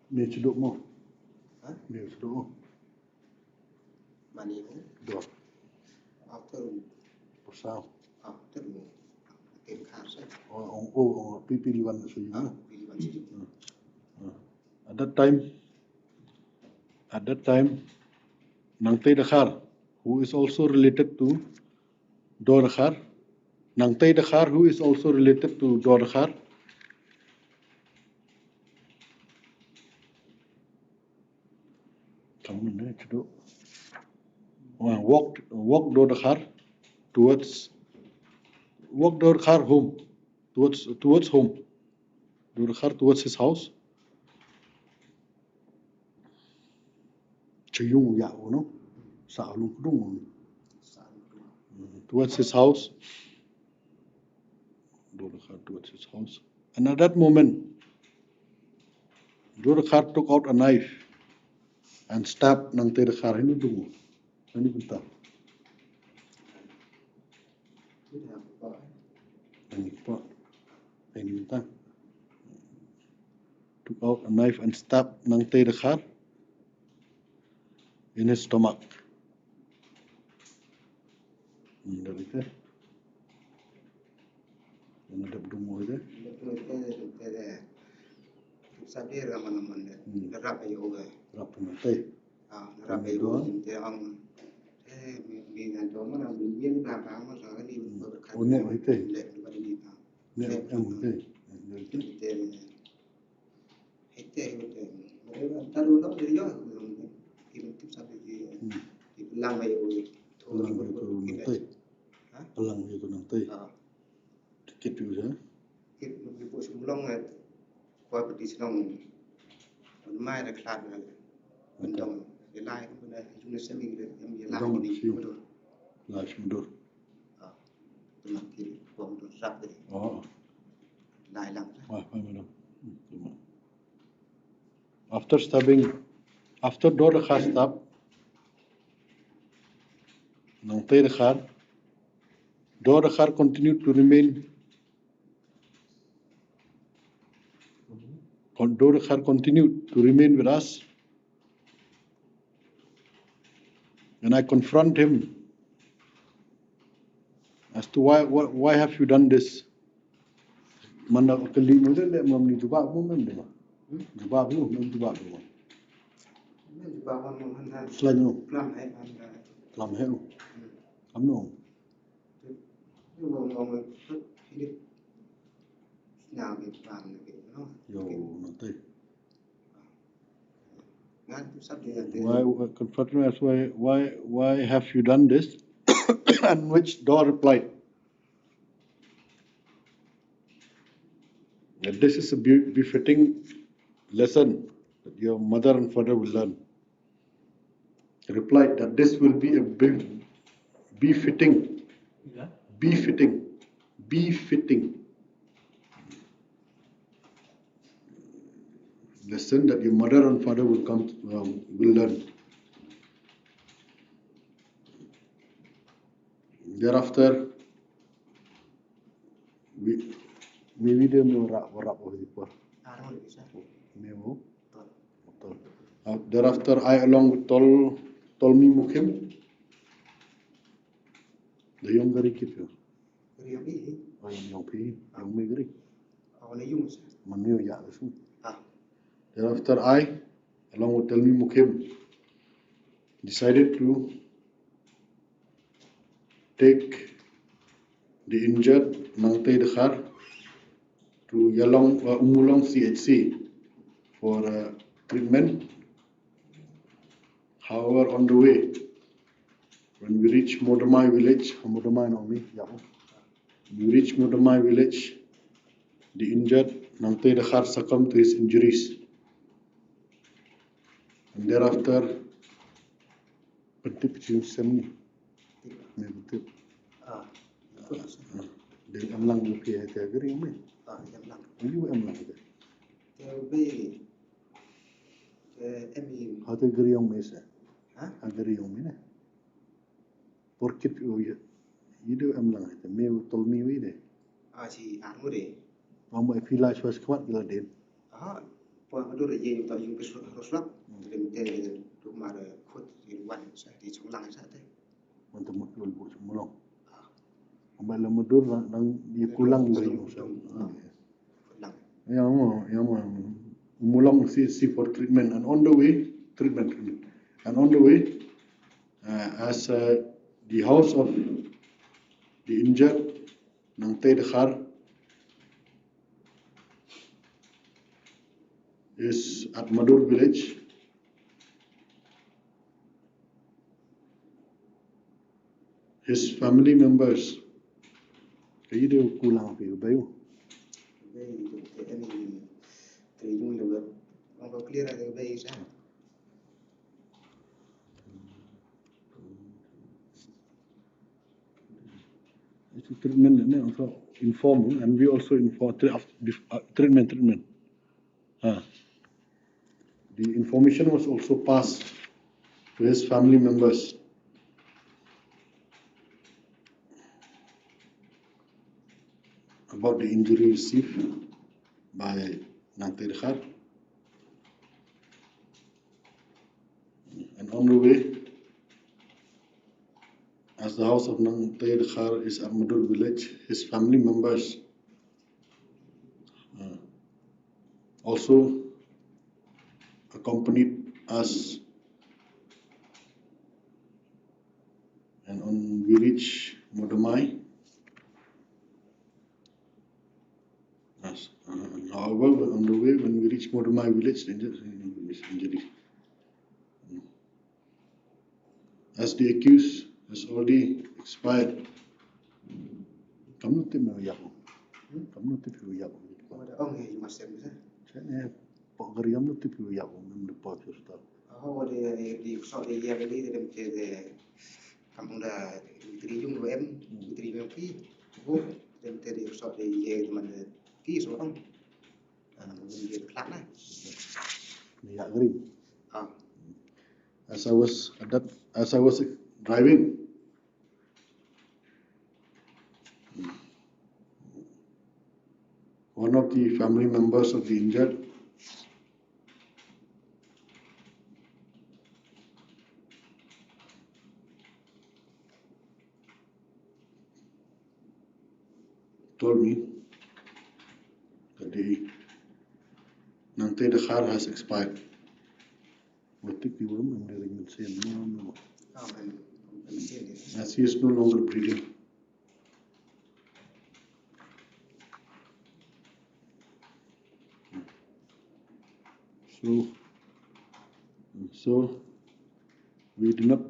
Ni cedok mo. Ni cedok mo. Dua. Pasal. Oh, pilihan saja. At that time, Nangtai Dakhar, who is also related to Dorakhar, Nangtai Dakhar, who is also related to Dorakhar, walked Dorakhar home, towards home, Dorakhar towards his house. Chayung ya no, saalung kudung. Towards his house, Dorakhar towards his house. And at that moment, Dorakhar took out a knife and stabbed Nangtai Dakhar. Ini dungu. Ini bentar. Ini bentar. Took out a knife and stabbed Nangtai Dakhar in his stomach. Dari itu. Yang ada dungu itu. Rap Nangtai. Unik itu. Pelang itu nanti. Dikit dulu ya. After Dorakhar stabbed Nangtai Dakhar, Dorakhar continued to remain. Dorakhar continued to remain with us. And I confront him as to why have you done this? Mana kali mula le mamni jubak mo man dema. Jubak mo man jubak mo. Selain mo. Lam he. Am no. Yo nanti. Why confront me as why have you done this? And which Dor replied that this is a befitting lesson that your mother and father will learn. He replied that this will be a befitting lesson that your mother and father will learn. Thereafter, maybe dia warap before. Thereafter, I along with Tolmi Mukim, the young gari kitu. Oh, young pi, young me gari. Manu ya lesu. Thereafter, I, along with Tolmi Mukim, decided to take the injured Nangtai Dekhar to Umulong CHC for treatment. However, on the way, when we reach Modamai village, the injured Nangtai Dekhar succumbed to his injuries. And thereafter, Pentip Semni, Del Amlang Lupi Agri, you Amlang. How to agree on me, sir? Agree on me. Porkit, you do Amlang, the mail told me we did. My village was quite good then. Por ma dure ye ta yung kesu roslap lim te rumah khut di wan sa di chunglang sa te Untuk mutul bos mulong. Ambil lemudur nang di kulang dari musa. Yang mulong see for treatment and on the way treatment and on the way as the house of the injured nang Tei Dekhar is at Madur village. His family members, kayi dia kulang apa bayu? Itu treatment ini also inform and we also inform treatment. The information was also passed to his family members. About the injury received by Nangtai Dekhar. And on the way, as the house of Nangtai Dekhar is at Madur village, his family members also accompanied us. And on we reach Modamai. However, on the way, when we reach Modamai village, injury. As the accused has already expired, kamu tim yak. Saya pak geriam tu tim yak mendepat serta. Di so di ye ni dem te de kamu da tri yung em tri yung ki go dem te di so di ye man ki so ong ye plat na Yak gerim. As I was driving, one of the family members of the injured told me that the Nangtai Dekhar has expired. As he is no longer breathing. So we did not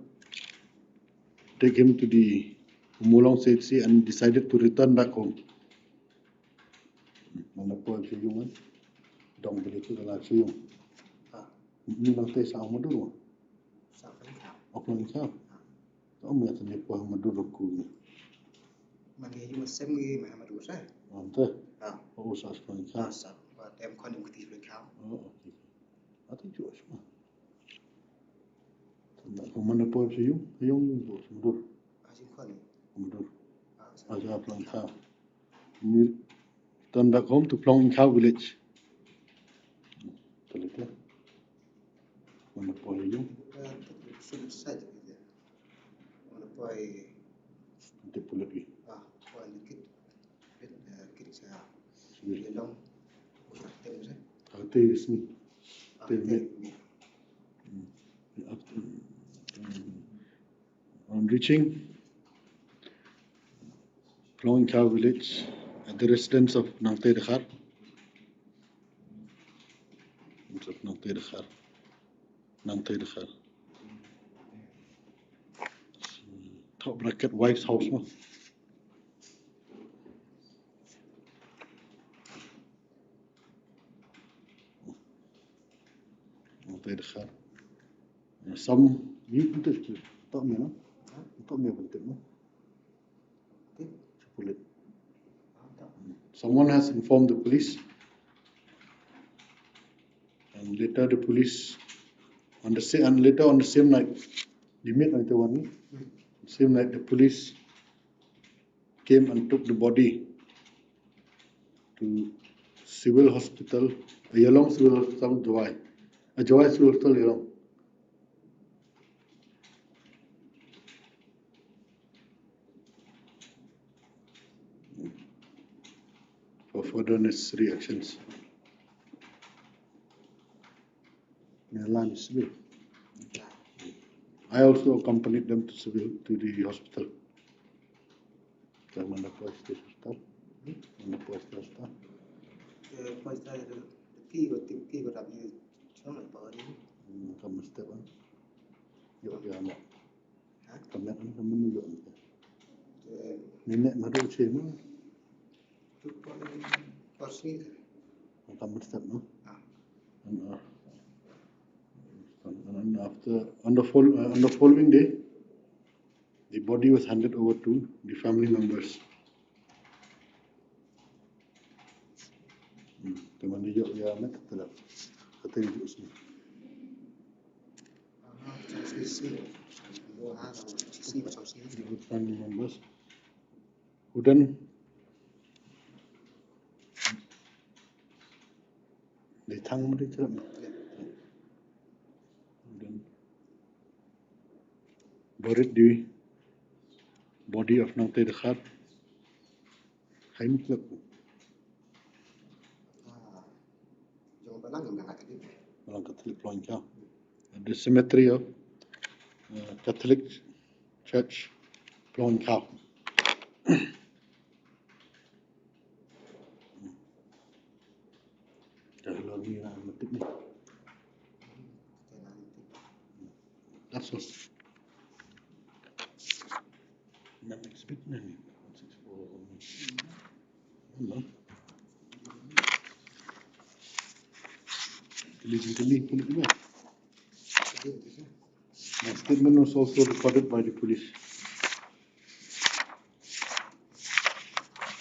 take him to the Umulong CHC and decided to return back home. dong beli tu dalam siung. Ni nanti sama dulu. Apa yang kau? Kau melihat ni puan madura ku. Magi cuma sem gi mà đủ sai. Ante. Oh usah puan kau. Sa và em con em kuti với kau. Oh okey. Atau juga semua. Kau mana puan siung? Siung tu madura. Asin con. Madura. Aja puan kau. Ni turn back home to Plong Cow village. Betul. Mana puan siung? Sulit saja gitu. Mana poi Nanti pula lagi. poi dikit kiri saya. Dia dong. Tem saya. Hati resmi. On reaching Plong Cow village at the residence of Nangte Dekhar. Nangte Dekhar. Top bracket wife's house mah. Nangte Dekhar. Some you put it tak mana? Tak mana penting mah. Sepuluh. Someone has informed the police, and later the police on the same night, the midnight one, same night the police came and took the body to civil hospital, Yalong civil hospital, Jawai civil hospital Yalong. For further necessary actions. Meghalaya is civil. I also accompanied them to the hospital. Mana police hospital? Mana police hospital? Poi sai ki có đập như nó lại bờ đi. Kamu step kan? Yuk dia anak. Kamu kan kamu ni yuk. Nenek madu cema. Tu poi sini. Kamu step no? And after on the following day, the body was handed over to the family members. Teman dia dia anak telah kata dia sini. The family members who then they thang mesti ceram. Then buried the body of Nangte Dekhar. Hai mutlak. Jangan balang yang nak tadi. Orang Catholic Plong Cow. At the cemetery of Catholic Church Plong Cow. That's all. Next bit nanti. Hello. Illegally put it away. My statement was also recorded by the police.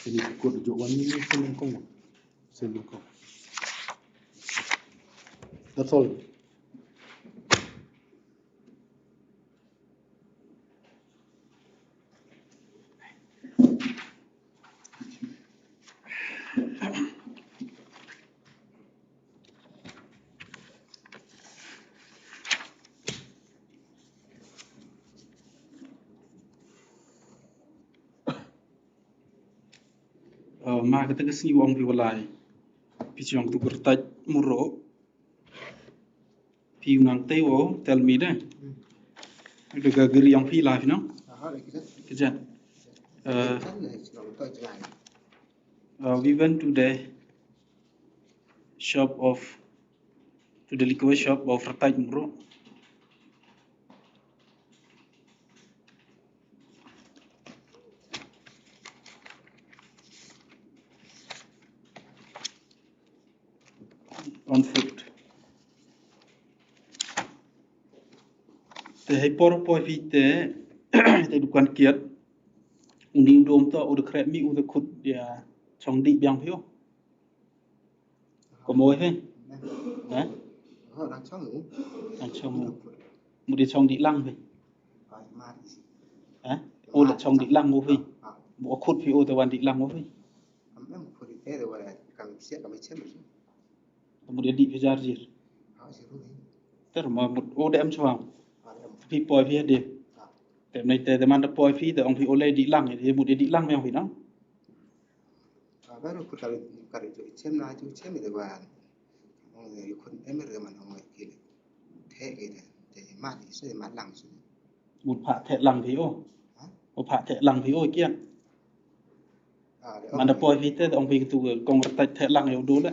Ini ikut jawapan ini selengkong. That's all. Ma kata kasi wong piwalay pichong tu kertaj muro piu nang tewo tell me dah ada gageri yang pi live no kejap we went to the liquor shop of kertaj muro. 1 foot. Te hei poro poi fi te te dukan kiat uning dom to u de kret mi u de kut dia chong di biang pio. Ko moi he. Hả? Đang chong ngủ. Ang chong mu di chong di lang phi. Mà Hả? U la chong di lang mo phi. Bo kut phi u te wan di lang mo phi. em phụ thế rồi là cầm xe cầm chết rồi. Mu di phi jar jir. Sẽ rồi. Ter ma mu u de em chwang. Phi poi phi de. Te nei te man da poi phi te ong phi o le di lang e mu di lang me phi no. Baru kalau itu cem na itu cem itu kan.คนem rồi mà ông kia thế cái này để mát thì sẽ mát lằng xuống. Mu pha the lang phi o. O pha the lang phi o kian. Mana poi phi te ong phi tu kong ta the lang e do le.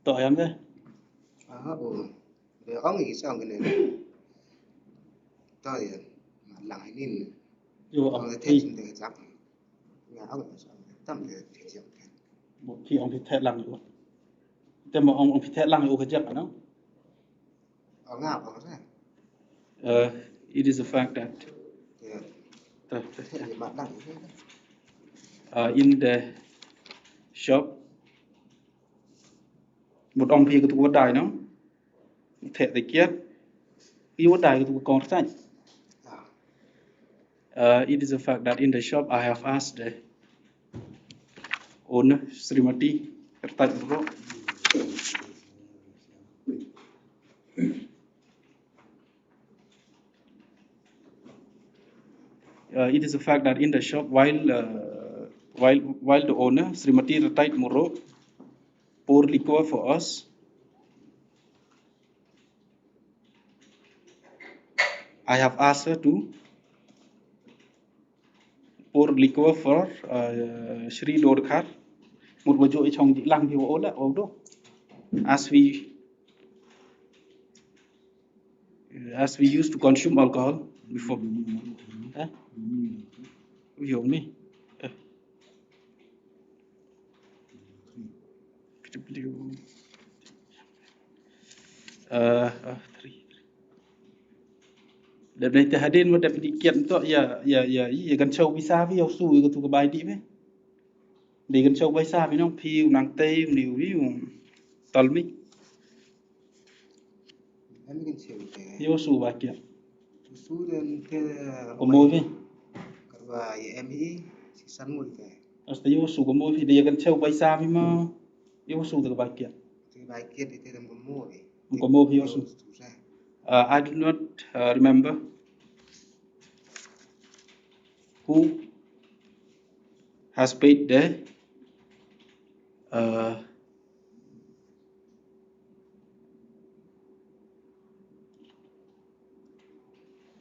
To em thế. Để ông nghĩ sao cái này. Tôi thì mát lằng hay nín. Yo Ông ong thế phi chúng tôi chắc. Nhà ông sao tâm để thể hiện. một khi ông phi lang yo. Te mo ong phi the lang yo ka jak no. Ông ngạo ông thế. It is a fact that Thế mát lằng thế. In the shop một ông phi cái tu đài nó thể tại kia yêu đài cái tu con xanh. It is a fact that in the shop I have asked the owner Srimati Kertaj Bro it is a fact that in the shop while the owner Srimati Kertaj Muro pour liquor for us, I have asked her to pour liquor for Sri Dorkar một bộ chuỗi trong dị lăng thì ố là ố đó as we used to consume alcohol before. Hiểu me. Đợt này thì hadin một đợt đi kiện to ya gần châu visa với yêu su cái tụ bài đi với để gần châu visa với nó phiêu nàng tây nhiều ví tol mi Em cái chiều thế. yêu su bài kiện Su dan thế. có môi với Và em ý sẵn mùi thế. yêu su có môi thì để gần châu visa với mà yêu su từ bài kiện Thì bài kia thì thế là một mùi. có môi yêu su. I do not remember who has paid the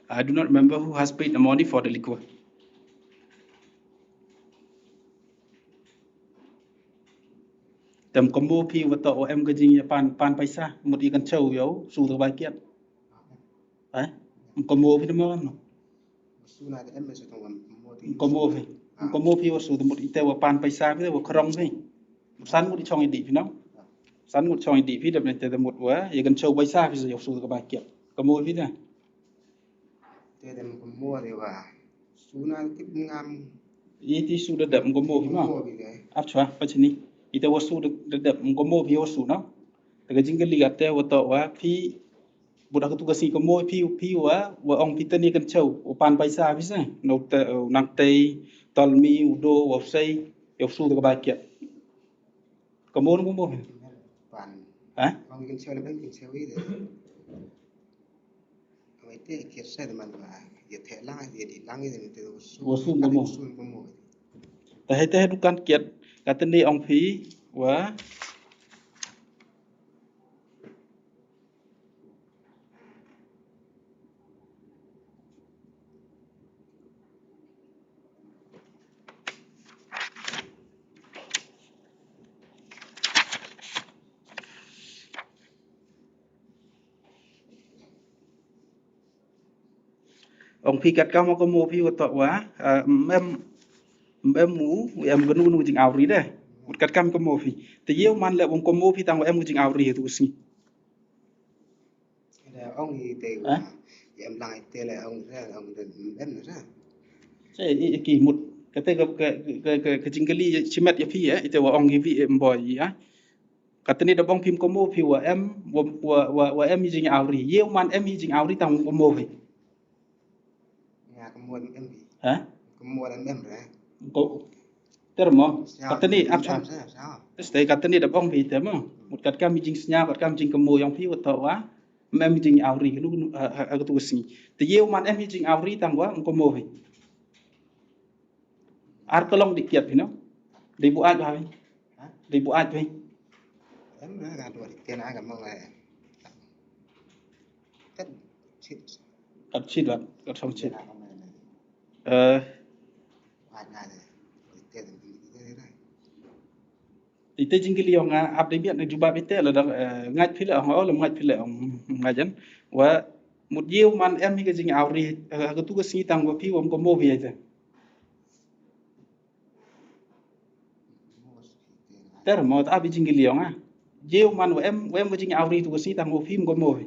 I do not remember who has paid the money for the liquor. Tầm combo phi và tàu em cái gì pan paisa một ý cần châu yếu su từ bài kiện đấy combo phi nó mới Su này em mới sẽ thằng combo phi và su từ một ý tàu pan paisa với tàu krong phi sắn một ý trong ý đi phi nó sắn một trong ý đi phi đập này tàu một quá ý cần châu paisa phi rồi su từ bài kiện combo phi này thế là một mua thì và su này tiếp ngam ý thì su đã đập combo phi mà áp chua phải chini ite wasu de ngomo phi wasu no daga jinga ligate wato wa phi budak tu kasi komo phi wa ong pitani kan chau o pan paisa phi sa no te nang te tolmi udo wa sei yosu daga ba kiat komo ngomo pan hả ong kan chau le ben kan chau i de ai te kiat sa de man wa ya the lang ya di lang i de te wasu ngomo te dukan kiat katani ong phi wa ông phi cắt cao mà có mua phi và tọa quá em mũ em vẫn nu chừng ảo rí đây một cắt cam có mô phi thì yêu man lệ bông có mô phi tăng của em cái chừng ảo rì tu sinh ông thì tê à em lại tê là ông ra ông em ra cái kỳ một cái tê cái chừng cái ly chỉ mất phi ấy thì ông cái vị em bòi gì á cái tên này bông phim có mô phi của em của em chừng ảo rì yêu man em chừng ảo rì tăng có mô phi nhà có mua em hả có mua em ra có termo sao kata ni em apa sao stay kata ni dabong vi termo một cắt cam jing snya cắt cam jing kemo yang phi wa wa mem jing auri lu agatu sni te yeu man em jing auri tang wa ko mo vi ar tolong dikiat vi no di bu aj hai di bu aj vi em ra gạt đuổi tiền ai cả mong là tất chết kat chit wa kat song chit tiền ai không này ai này tiền thế này thì te jing li nga ap de biat juba bete la ngaj phi la ho la ngaj phi la ngajan wa một yeu man em cái jing auri agatu sni tang wa phi wa ko mo vi ai termo ta bi jing li nga yeu man wa em cái jing auri tu sni tang wa phi ko mo vi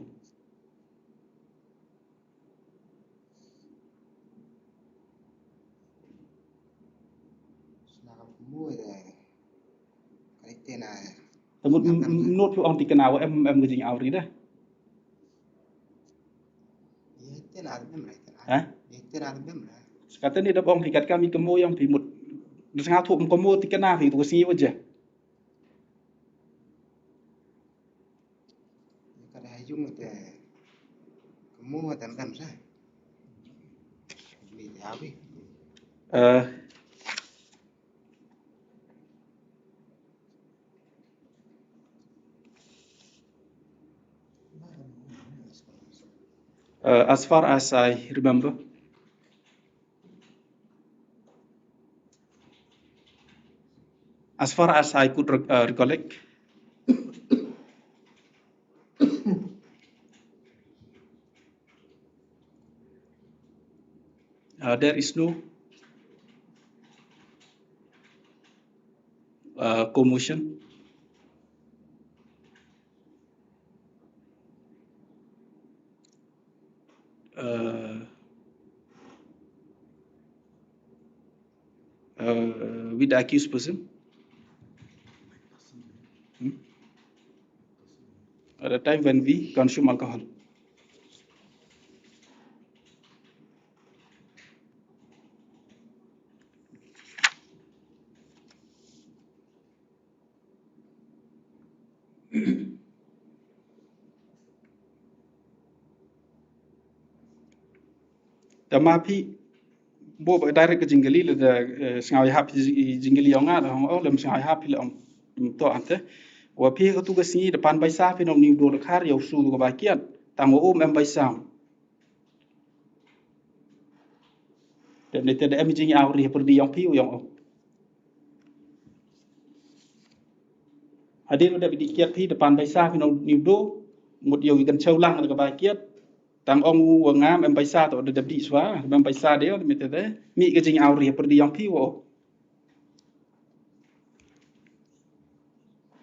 nào mua rồi cái tiền này một nốt phiếu ông thì cái nào em cái gì ảo đó tiền nào em này hả tiền nào em này kata ni dabong thì kami kemo yang thì một sangat thuộc kemo thì cái nào thì tu sini aja cái này dùng để mua tầm tầm ra bị áo đi as far as I remember as far as I could recollect there is no commotion with the accused person at the time when we consume alcohol. Tamapi bo direct ke jinggali le sengaja hap jinggali yang ada oh lem sengaja hap le to ante wa pi ko tu ke sini depan baisa fi nom ni do le khar yau su ko bakian tang o em baisa dan ne te em jing awri per di yang pi yang o hadir udah dikiat pi depan baisa fi nom ni do một yêu kan chau lang le ko bakian tang ong wa ngam em baisa to de di swa em baisa de me te mi ke jing awri per di yang pi wo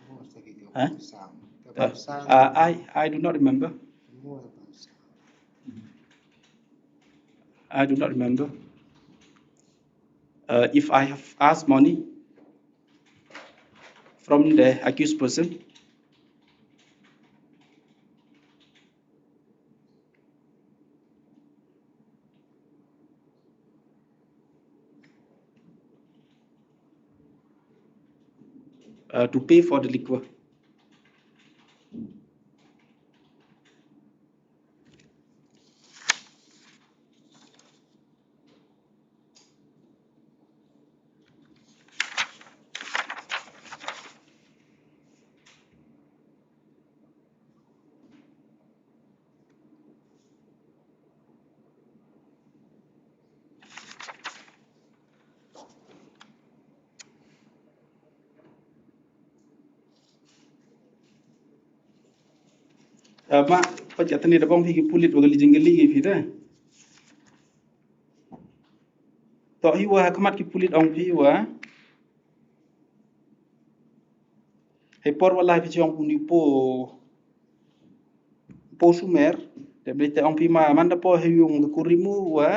mua sẽ bị điều hả sao I do not remember. mua I do not remember. If I have asked money from the accused person, to pay for the liquor. Ma pajat ni dabong phi pulit wagali jinggali gi phi da to hi wa kamat ki pulit ong phi wa He por walai pi chong puni po sumer. De blite ong pi ma manda po he yung kurimu wa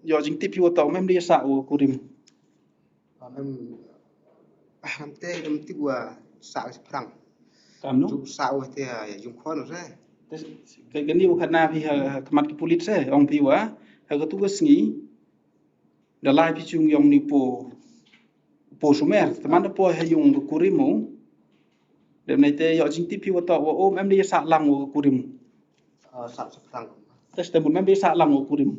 yo jing tip yo tau mem dia sa o kurim. em tê em tiếp qua xạo phẳng Kam no? chụp xạo thì dùng khoan rồi Cái ni bukan pi kemat ki pulit se ong pi wa ha ka tugas ngi da lai pi chung yong ni po sumer. Manda po he yung kurimu. De blite yo jing tip yo tau o mem dia sa lang o kurim. xạo phẳng Tes te mem dia sa lang o kurim.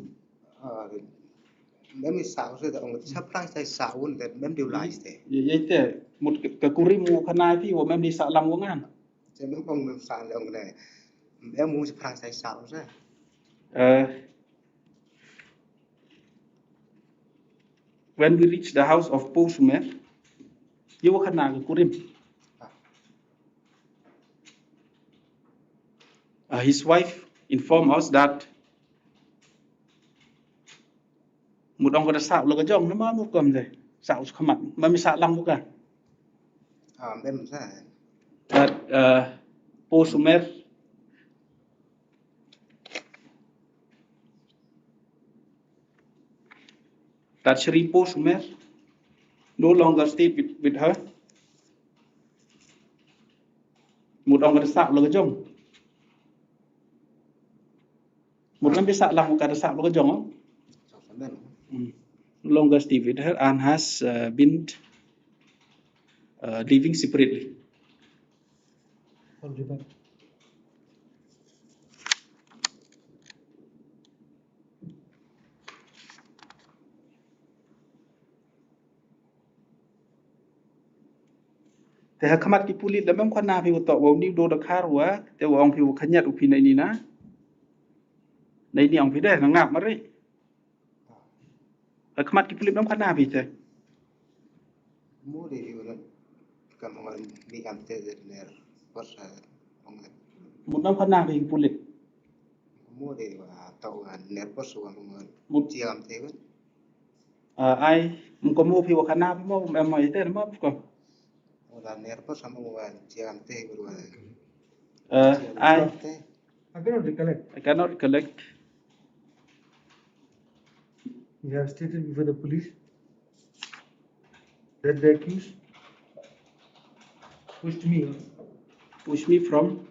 mem xạo rồi ông sắp phẳng sai xạo luôn để mem điều lại thế Ye te một cái kurimu kana pi o mem dia sa lang o ngan. cho mem ông mem xạo ông này em muốn sắp phẳng sai xạo rồi When we reached the house of Po Sumer, you kana ga kurim. His wife informed us that một ông có sạo là cái dòng nó mới cầm rồi sạo không mặt mà mình sạo lăng cả mem sai that Po Sumer that Shri Po Sumer no longer stayed with her. Một ông có sạo là cái dòng một năm biết sạo lăng một cái sạo là cái dòng không? No longer stay with her and has been living separately. Te hakamat ki pulit lamam khana pi to wo ni do da kharwa te wo ong pi khanyat upi nei ni na nei ni ong pi de ngap mari hakamat ki pulit lam khana pi te mua đi rồi cầm ông đi làm tê rồi nè bắt ông một năm khana pi pulit mua đi và tàu nè bắt xuống ông một chia làm thế ai ko mo pi wo khana pi mo em mai te ma ko là nè bắt xuống ông chia làm thế rồi I I cannot recollect. I cannot collect. You have stated before the police that the accused Push me from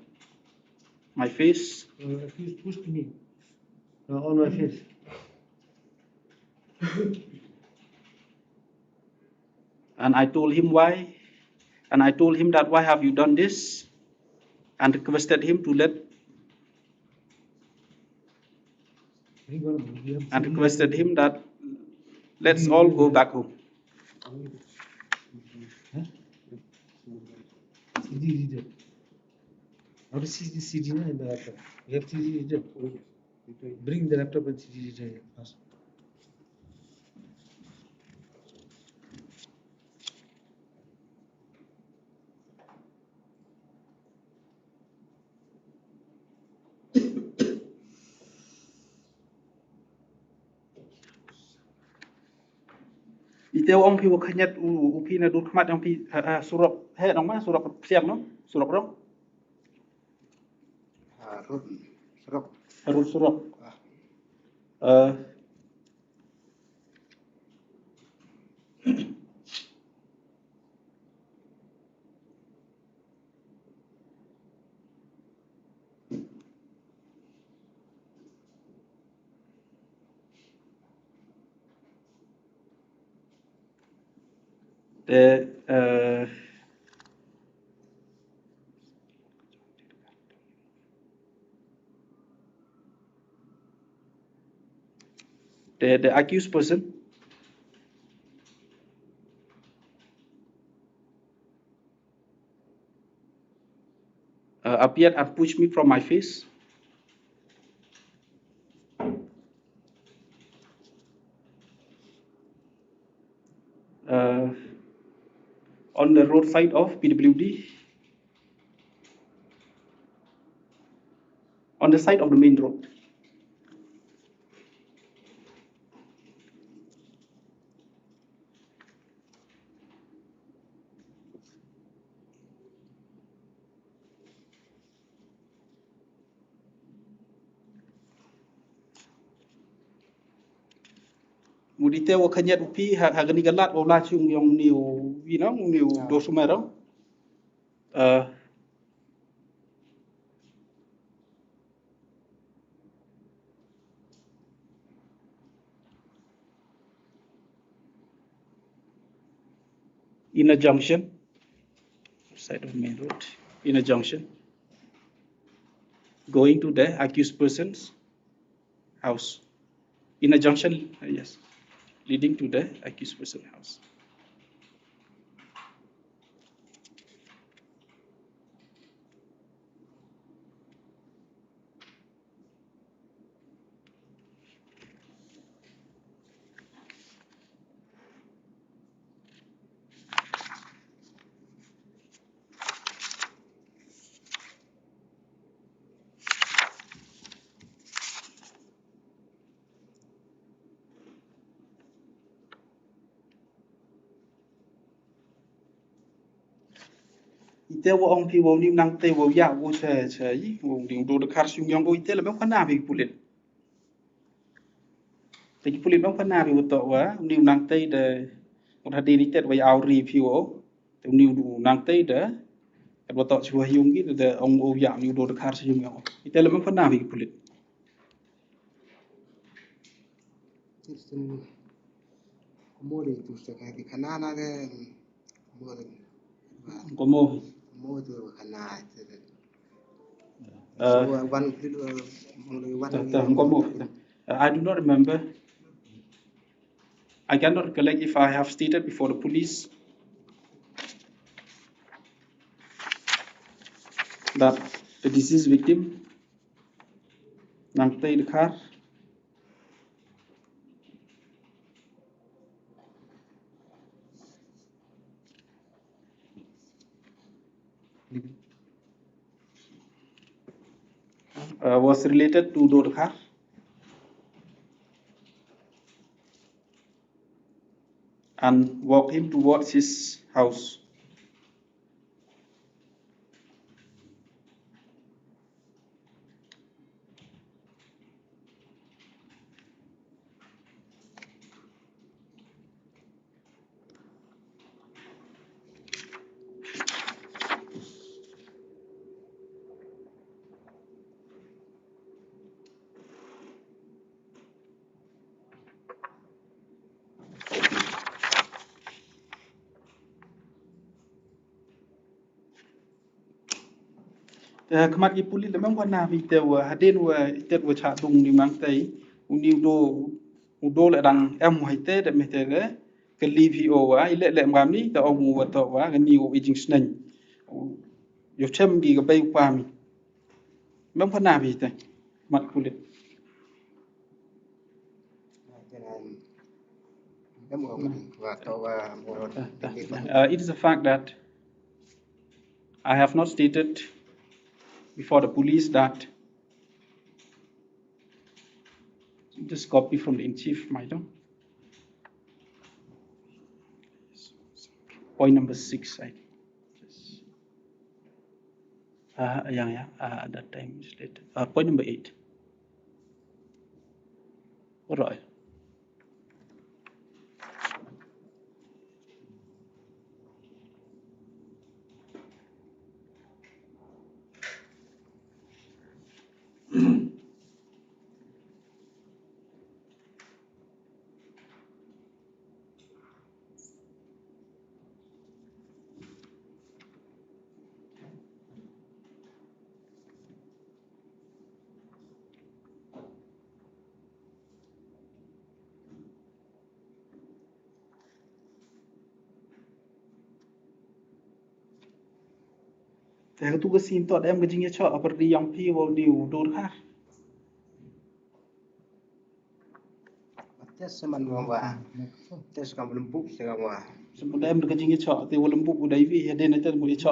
my face. Accused pushed me on my face. And I told him why. And I told him that why have you done this? And requested him to let and requested him that let's all go back home. CD reader. How to see the CD in the laptop? You have CD reader. Bring the laptop and CD reader here first. Iteo ong pi wo khanyat upi na dur khmat ong pi surok he nong ma surok siap no surok rong rút rút harus surok the accused person appeared and pushed me from my face. On the roadside of PWD, on the side of the main road. Mudite wo kanyat upi hagani galat wo la chung yong niu niu do sumero. In a junction, side of main road, in a junction, going to the accused person's house. In a junction, yes, leading to the accused person's house. Ite wo ong pi wo nim nang te wo ya wo che yi wo ding do the car sung yong go ite le bang kana bi pulit. Te ki pulit bang kana bi wo to wa nim nang te de wo hadi ni tet wa au ri pi wo te nim du nang te de wo to chua yung gi de ong o ya nim do the car sung yong ite le bang kana bi pulit. Sistem komori tu sekai di kanana ke komori. Como Komori tu kana. So one como I do not remember. I cannot recollect if I have stated before the police that the deceased victim nang te the car was related to do the car. And walk him towards his house. Kmat gi puli le mang wana vi te wa haden wa te wa cha dung ni mang te uni do le dang em hai te de me te le ke li vi o wa ile le ngam ni ta ong wa to wa ga ni o ijing snen yo chem gi ga bai pa mi mang wana vi te mat puli it is a fact that I have not stated before the police that just copy from the in chief madam. Point number 6 I at that time stated. Point number 8. All right. Te tu ga sin to em ga jing cho apar di yang pi wo diu dur ha. Tes seman wa. Tes kam lembuk sekarang wa. Sebab em ga jing cho te wo lembuk udai vi he den te mu cho.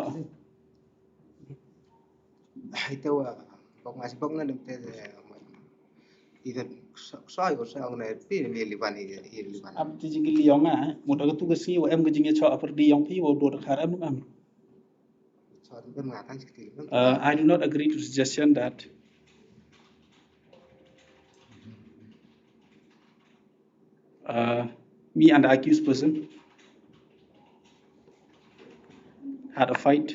Itu wa. Kok ngasih kok na dem te itu soi ko sa ngone pi ni liban ni liban. Am ti jing li yong a mo da tu ga si wo em ga jing cho apar di yang pi wo dur ha em am. So tu mengatakan seperti itu. I do not agree to suggestion that Me and the accused person had a fight.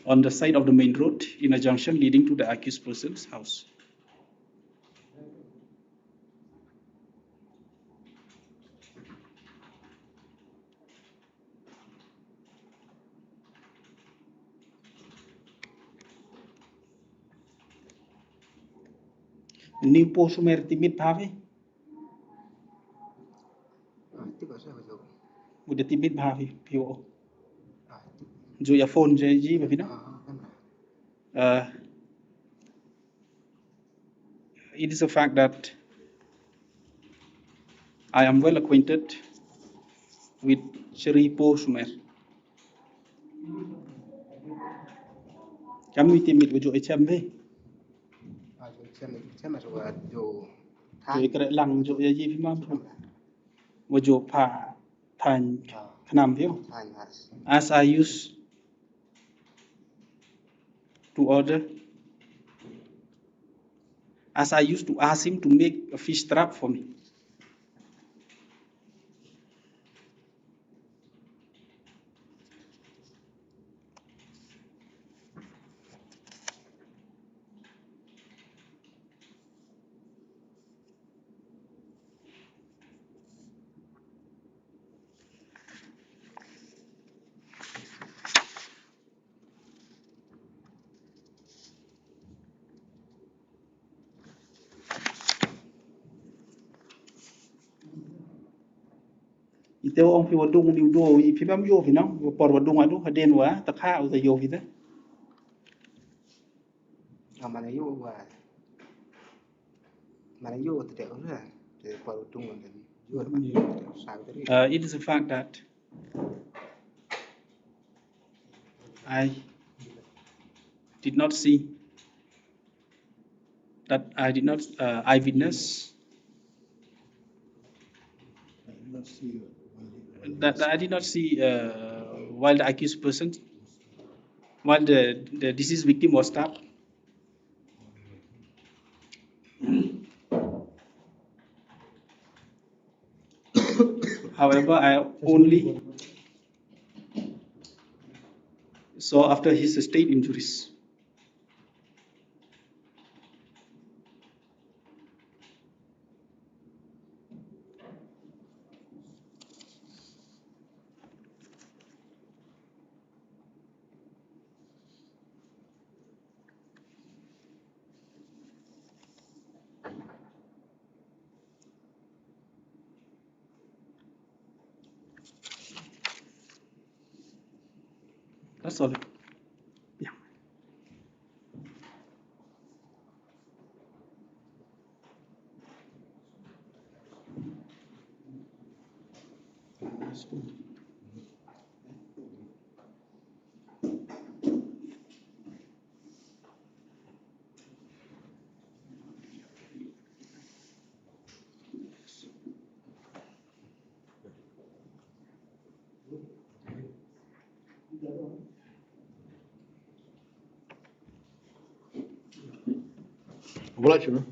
On the side of the main road in a junction leading to the accused person's house. New post mer timit bhavi. Tiếp vào sao rồi? Udah timit bhavi pio. Jo ya phone je ji ba pina. It is a fact that I am well acquainted with Shri Po Sumer. Kami timit wo jo HM ve. Xem mà rồi dù Jo kre lang jo ya ji pima. Wo jo pa than khnam vio. thành hạt As I used to order, as I used to ask him to make a fish trap for me. Iteo ông phi wadung liu do I phi bam yo phi no por wadung adu haden wa ta kha u ta yo phi ta. mà này vô và mà này vô thì đều là thì vào trung là vô là sao cái It is a fact that I did not see that I did not eyewitness that I did not see while the accused person, while the deceased victim was stabbed. However, I only saw after he sustained injuries. That's all. Yeah. Boleh cuma.